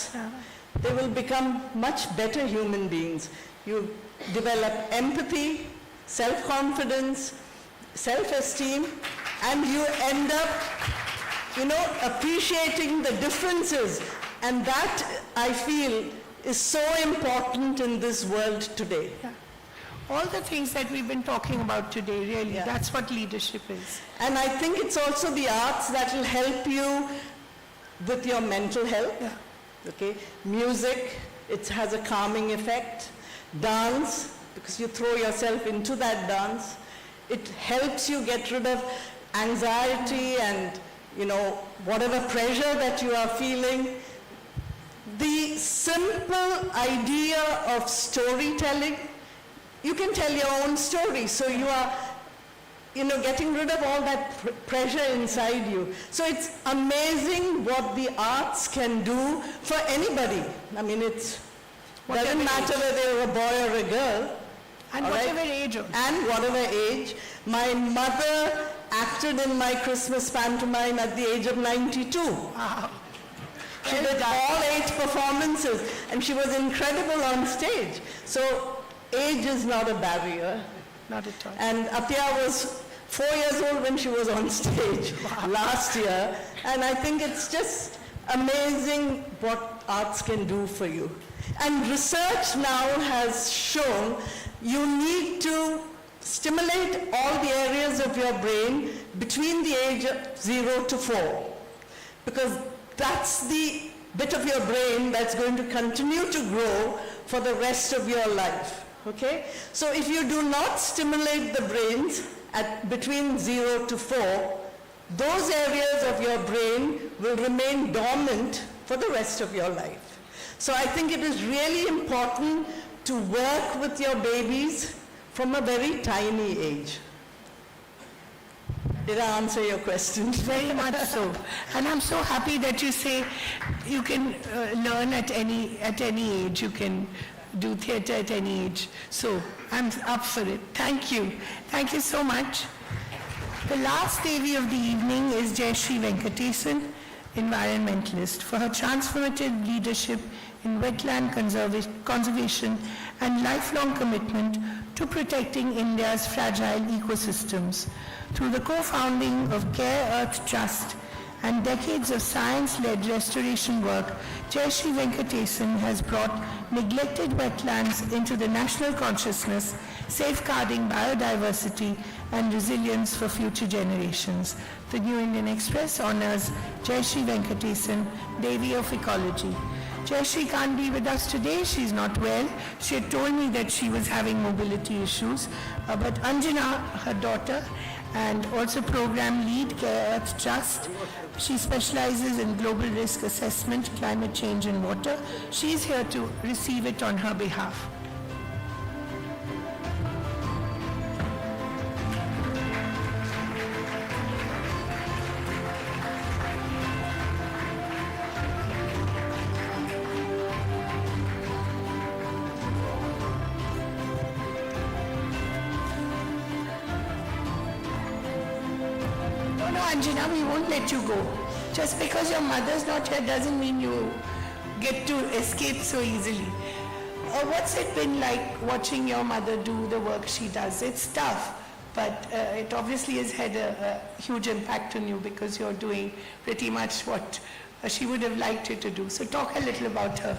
they will become much better human beings. You develop empathy, self-confidence, self-esteem, and you end up, appreciating the differences. And that, I feel, is so important in this world today. Yeah. All the things that we've been talking about today, really, that's what leadership is. And I think it's also the arts that will help you with your mental health. Yeah. Okay? Music, it has a calming effect. Dance, because you throw yourself into that dance. It helps you get rid of anxiety and, whatever pressure that you are feeling. The simple idea of storytelling, you can tell your own story. So you are, getting rid of all that pressure inside you. So it's amazing what the arts can do for anybody. I mean, doesn't matter whether you're a boy or a girl. And all right? whatever age also. And whatever age. My mother acted in my Christmas pantomime at the age of 92. Wow. She did all 8 performances and she was incredible on stage. So age is not a barrier. Not at all. And Apya was 4 years old when she was on stage last year. And I think it's just amazing what arts can do for you. And research now has shown you need to stimulate all the areas of your brain between the age of 0 to 4. Because that's the bit of your brain that's going to continue to grow for the rest of your life. Okay? So if you do not stimulate the brains at between 0 to 4, those areas of your brain will remain dormant for the rest of your life. So I think it is really important to work with your babies from a very tiny age. Did I answer your question? Very much so. And I'm so happy that you say you can learn at any age. You can do theatre at any age. So I'm up for it. Thank you. Thank you so much. The last Devi of the evening is Jayashree Venkatesan, environmentalist, for her transformative leadership in wetland conservation and lifelong commitment to protecting India's fragile ecosystems. Through the co-founding of Care Earth Trust and decades of science-led restoration work, Jayashree Venkatesan has brought neglected wetlands into the national consciousness, safeguarding biodiversity and resilience for future generations. The New Indian Express honors Jayashree Venkatesan, Devi of Ecology. Jayashree can't be with us today. She's not well. She had told me that she was having mobility issues. But Anjana, her daughter, and also program lead, Care Earth Trust. She specializes in global risk assessment, climate change and water. She's here to receive it on her behalf. Anjana, we won't let you go. Just because your mother's not here doesn't mean you get to escape so easily. What's it been like watching your mother do the work she does? It's tough, but it obviously has had a huge impact on you because you're doing pretty much what she would have liked you to do. So talk a little about her.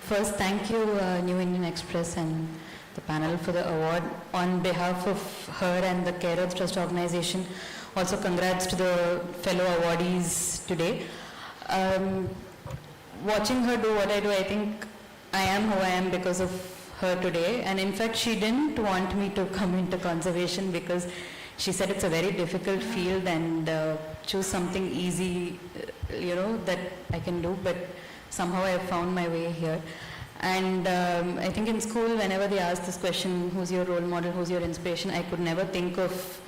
First, thank you, New Indian Express and the panel for the award. On behalf of her and the Care Earth Trust organization, also congrats to the fellow awardees today. Watching her do what I do, I think I am who I am because of her today. And in fact, she didn't want me to come into conservation because she said it's a very difficult field and choose something easy, that I can do. But somehow I found my way here. And I think in school, whenever they asked this question, who's your role model, who's your inspiration, I could never think of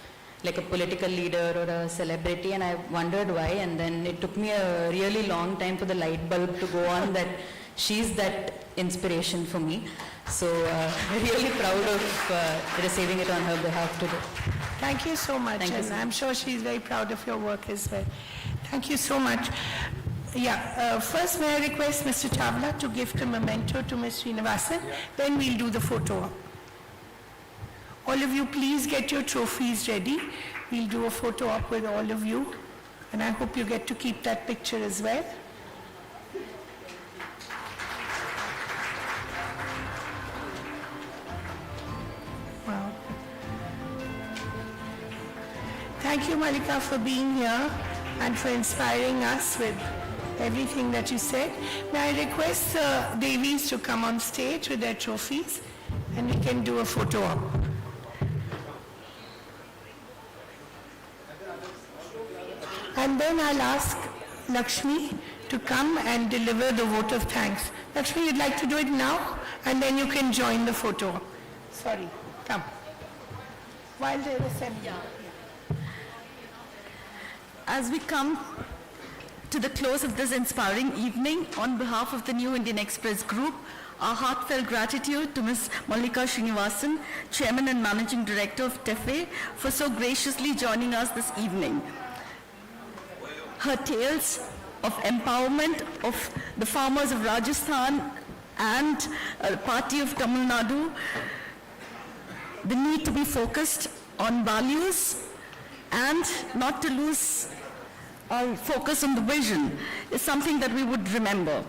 like a political leader or a celebrity, and I wondered why. And then it took me a really long time for the light bulb to go on that she's that inspiration for me. So really proud of receiving it on her behalf today. Thank you so much. Thank you, and sir. I'm sure she's very proud of your work as well. Thank you so much. Yeah, first may I request Mr. Chawla to gift a memento to Ms. Srinivasan, then we'll do the photo op. All of you, please get your trophies ready. We'll do a photo op with all of you, and I hope you get to keep that picture as well. Wow. Thank you, Malika, for being here and for inspiring us with everything that you said. May I request the Devis to come on stage with their trophies and we can do a photo op. And then I'll ask Lakshmi to come and deliver the vote of thanks. Lakshmi, you'd like to do it now? And then you can join the photo op. Sorry, come. While they're assembling. As we come to the close of this inspiring evening, on behalf of the New Indian Express Group, Our heartfelt gratitude to Ms. Malika Srinivasan, Chairman and Managing Director of TEFE, for so graciously joining us this evening. Her tales of empowerment of the farmers of Rajasthan and a party of Tamil Nadu, the need to be focused on values and not to lose our focus on the vision is something that we would remember.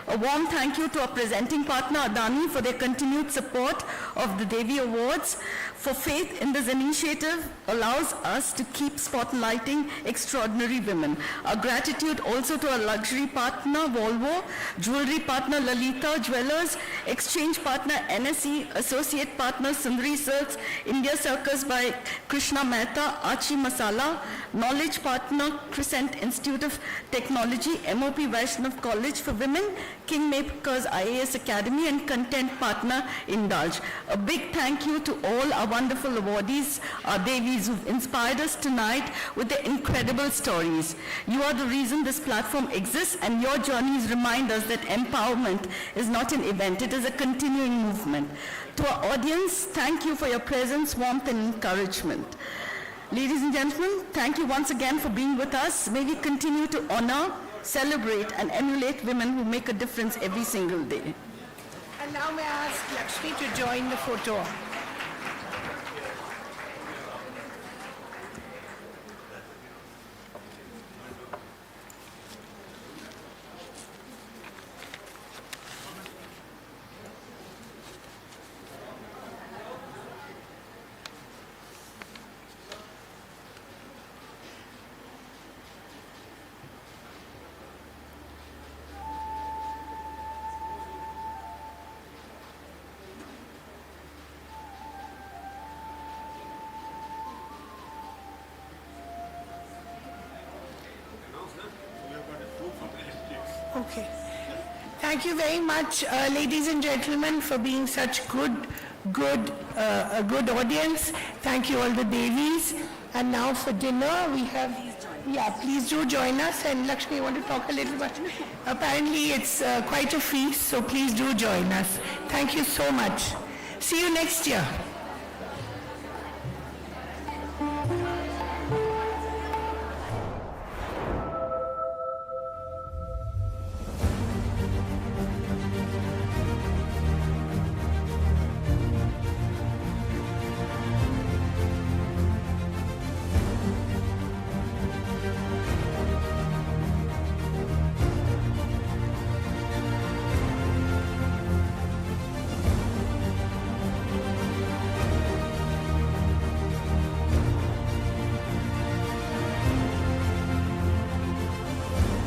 A warm thank you to our presenting partner Adani for their continued support of the Devi Awards. For faith in this initiative allows us to keep spotlighting extraordinary women. Our gratitude also to our luxury partner Volvo, jewelry partner Lalita Jewelers, exchange partner NSE, associate partner Sundri Silks, India Circus by Krishna Mehta, Achi Masala, knowledge partner Crescent Institute of Technology, MOP Vaishnav College for Women, Kingmakers IAS Academy, and content partner Indulge. A big thank you to all our wonderful awardees, our Devis who've inspired us tonight with their incredible stories. You are the reason this platform exists, and your journeys remind us that empowerment is not an event, it is a continuing movement. To our audience, thank you for your presence, warmth, and encouragement. Ladies and gentlemen, thank you once again for being with us. May we continue to honor, celebrate, and emulate women who make a difference every single day. And now may I ask Lakshmi to join the photo. Okay. Thank you very much, ladies and gentlemen, for being such a good audience. Thank you all the Devis. And now for dinner, we have, please do join us. And Lakshmi, you want to talk a little bit? Apparently, it's quite a feast, so please do join us. Thank you so much. See you next year.